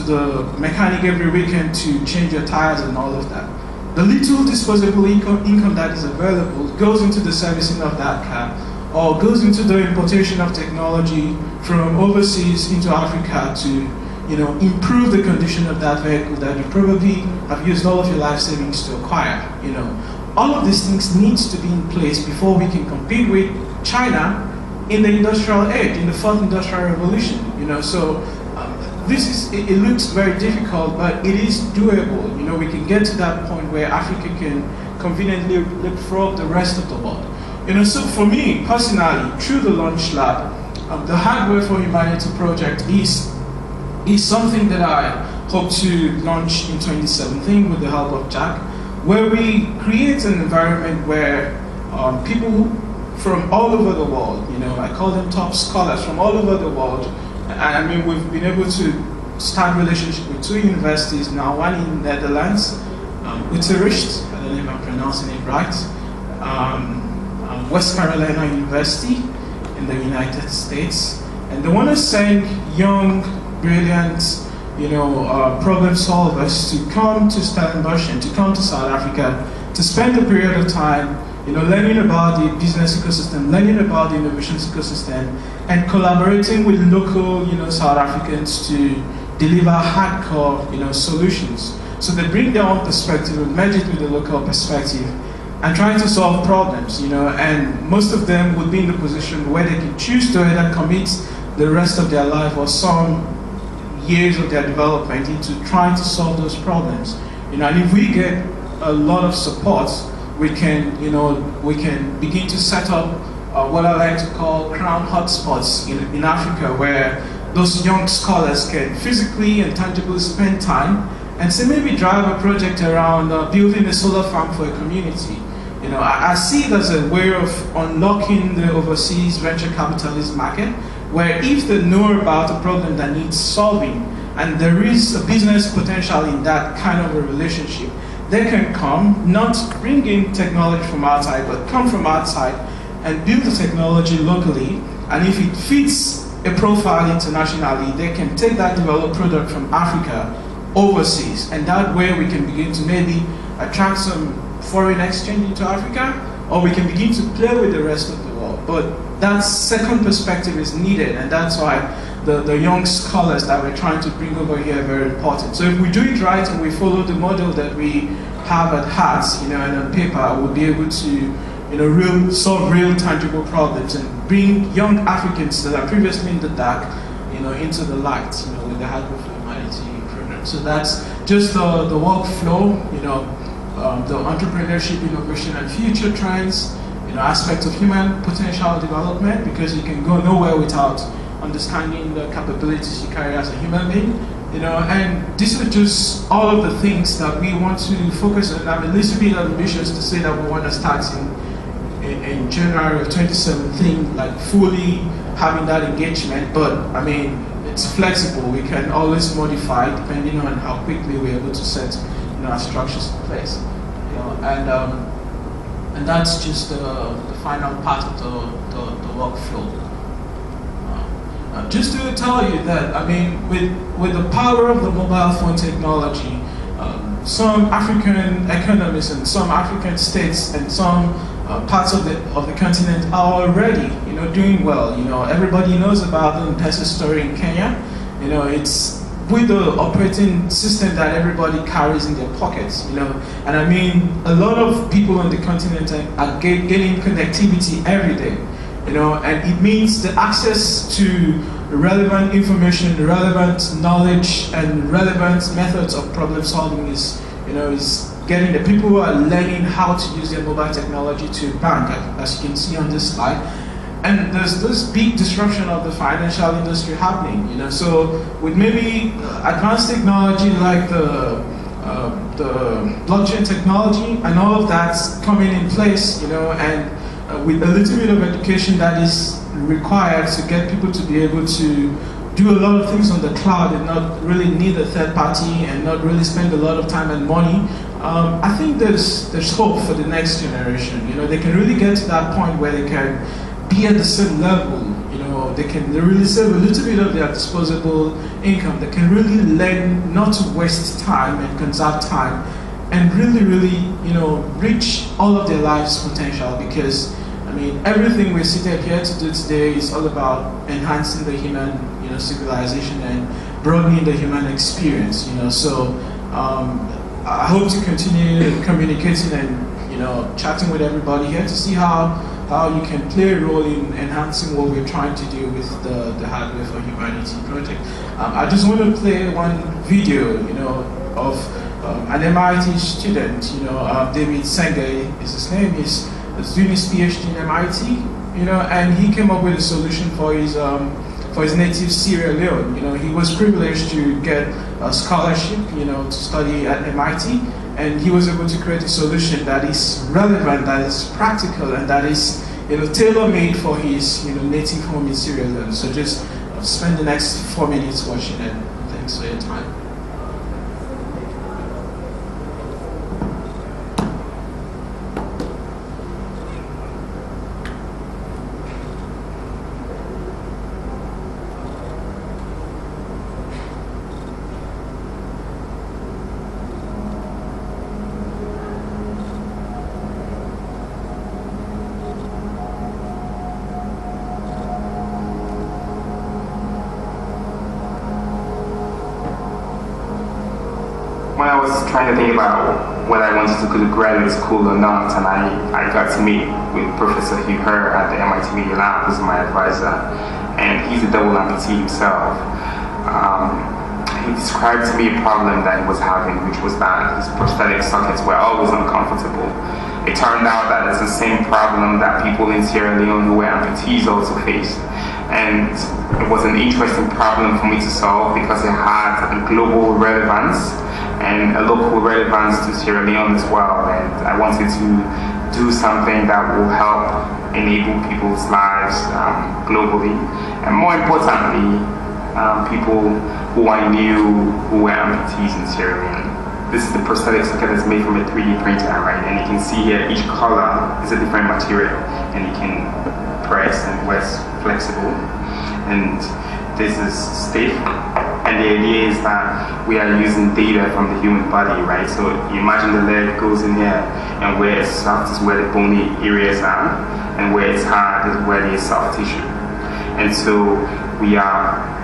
the mechanic every weekend to change your tires and all of that, the little disposable income that is available goes into the servicing of that car, or goes into the importation of technology from overseas into Africa to, improve the condition of that vehicle that you probably have used all of your life savings to acquire. All of these things needs to be in place before we can compete with China in the industrial age, in the fourth industrial revolution. So it looks very difficult, but it is doable. We can get to that point where Africa can conveniently leapfrog the rest of the world. So for me personally, through the LaunchLab, the Hardware for Humanity project is something that I hope to launch in 2017 with the help of Jacques, where we create an environment where people from all over the world, I call them top scholars from all over the world, and I mean, we've been able to start relationship with 2 universities now, one in Netherlands, Utrecht, I don't know if I'm pronouncing it right, West Carolina University in the United States, and they want to send young, brilliant, problem solvers to come to Stellenbosch and to come to South Africa to spend a period of time, learning about the business ecosystem, learning about the innovations ecosystem, and collaborating with local, South Africans to deliver hardcore, solutions. So they bring their own perspective and merge it with the local perspective, and trying to solve problems, and most of them would be in the position where they can choose to either commit the rest of their life or some years of their development into trying to solve those problems. And if we get a lot of support, we can begin to set up what I like to call crown hotspots in Africa, where those young scholars can physically and tangibly spend time and say maybe drive a project around building a solar farm for a community. I see it as a way of unlocking the overseas venture capitalist market, where if they know about a problem that needs solving, and there is a business potential in that kind of a relationship, they can come, not bring in technology from outside, but come from outside and build the technology locally, and if it fits a profile internationally, they can take that developed product from Africa overseas, and that way we can begin to maybe attract some foreign exchange into Africa, or we can begin to play with the rest of the world. But that second perspective is needed, and that's why the young scholars that we're trying to bring over here are very important. So if we do it right and we follow the model that we have at heart, and on paper, we'll be able to solve real tangible problems and bring young Africans that are previously in the dark, into the light, with the Hardware for Humanity program. So that's just the workflow, the entrepreneurship, innovation, and future trends, aspects of human potential development, because you can go nowhere without understanding the capabilities you carry as a human being, and these are just all of the things that we want to focus on. I'm a little bit ambitious to say that we want to start in January of 2017, like fully having that engagement, but I mean, it's flexible. We can always modify depending on how quickly we're able to set our structures in place. And that's just the final part of the workflow. Just to tell you that, I mean, with the power of the mobile phone technology, some African economies and some African states and some parts of the continent are already, doing well. Everybody knows about the M-Pesa story in Kenya. It's with the operating system that everybody carries in their pockets. And I mean, a lot of people on the continent are getting connectivity every day. And it means the access to relevant information, relevant knowledge, and relevant methods of problem solving is getting the people who are learning how to use their mobile technology to bank, as you can see on this slide. And there's this big disruption of the financial industry happening. So with maybe advanced technology like the blockchain technology and all of that's coming in place, and with a little bit of education that is required to get people to be able to do a lot of things on the cloud and not really need a third party and not really spend a lot of time and money, I think there's hope for the next generation. They can really get to that point where they can be at the same level. They can really save a little bit of their disposable income. They can really learn not to waste time and conserve time and really, reach all of their life's potential, because I mean, everything we're seated here to do today is all about enhancing the human, civilization and broadening the human experience. So I hope to continue communicating and chatting with everybody here to see how you can play a role in enhancing what we're trying to do with the Hardware for Humanity project. I just want to play one video, of an MIT student, David Senge is his name. He's doing his PhD in MIT, and he came up with a solution for his native Sierra Leone. He was privileged to get a scholarship, to study at MIT, and he was able to create a solution that is relevant, that is practical, and that is, tailor-made for his, native home in Sierra Leone. So just spend the next 4 minutes watching it. Thanks for your time. When I was trying to think about whether I wanted to go to graduate school or not, and I got to meet with Professor Hugh Herr at the MIT Media Lab, who's my advisor, and he's a double amputee himself. He described to me a problem that he was having, which was that his prosthetic sockets were always uncomfortable. It turned out that it's the same problem that people in Sierra Leone who were amputees also faced. And it was an interesting problem for me to solve because it had a global relevance and a local relevance to Sierra Leone as well. And I wanted to do something that will help enable people's lives globally. And more importantly, people who I knew who were amputees in Sierra Leone. This is the prosthetic socket that's made from a 3D printer, right? And you can see here each color is a different material, and you can press and it's flexible. And this is stiff. And the idea is that we are using data from the human body, right? So you imagine the leg goes in here, and where it's soft is where the bony areas are, and where it's hard is where there's soft tissue. And so we are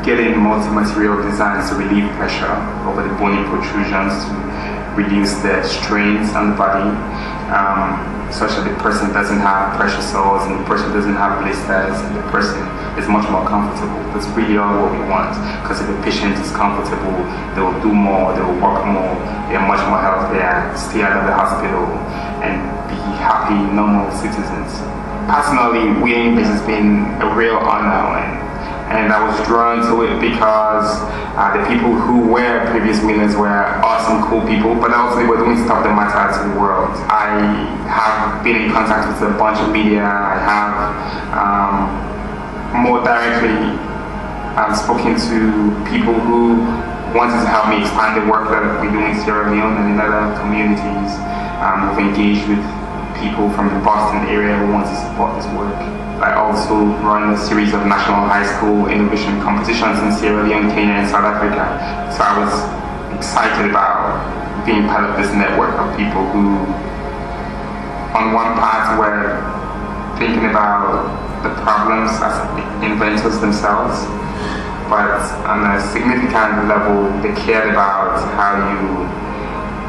getting multi-material designs to relieve pressure over the bony protrusions to reduce the strains on the body, such that the person doesn't have pressure sores and the person doesn't have blisters and the person is much more comfortable. That's really all what we want, because if the patient is comfortable, they will do more, they will work more, they are much more healthier, stay out of the hospital, and be happy, normal citizens. Personally, winning this has been a real honor, and I was drawn to it because the people who were previous winners were awesome, cool people, but also they were doing stuff that mattered to the world. I have been in contact with a bunch of media. I have more directly I've spoken to people who wanted to help me expand the work that we do in Sierra Leone and in other communities. We've engaged with people from the Boston area who want to support this work. I also run a series of national high school innovation competitions in Sierra Leone, Kenya, and South Africa. So I was excited about being part of this network of people who, on one part, were thinking about the problems as inventors themselves, but on a significant level, they cared about how you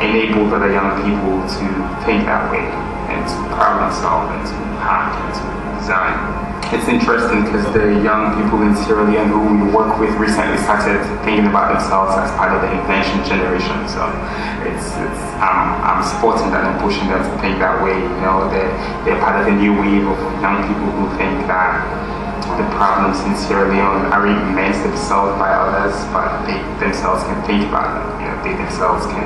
enable other young people to think that way and to problem solve and to hack and to design. It's interesting because the young people in Sierra Leone who we work with recently started thinking about themselves as part of the invention generation. So I'm supporting that and pushing them to think that way. You know, they're part of a new wave of young people who think that the problems in Sierra Leone are immense themselves by others, but they themselves can think about them. You know, they themselves can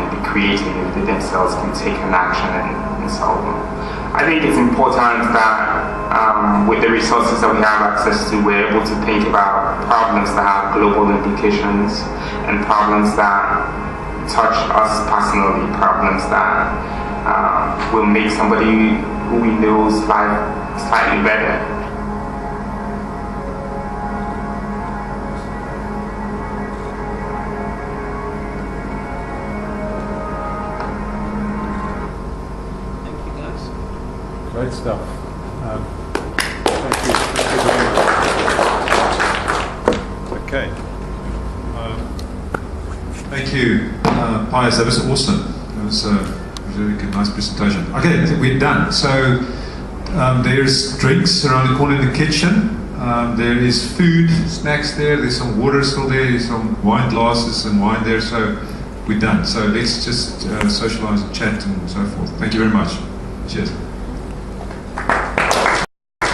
be creative, they themselves can take an action and solve them. I think it's important that with the resources that we have access to, we're able to think about problems that have global implications and problems that touch us personally, problems that will make somebody who we know's life slightly better. Great stuff. Thank you. Okay. Thank you, Pius. That was awesome. That was a really good, nice presentation. Okay, I think we're done. So there's drinks around the corner in the kitchen. There is food, snacks there. There's some water still there. There's some wine glasses and wine there. So we're done. So let's just socialize and chat and so forth. Thank you very much. Cheers.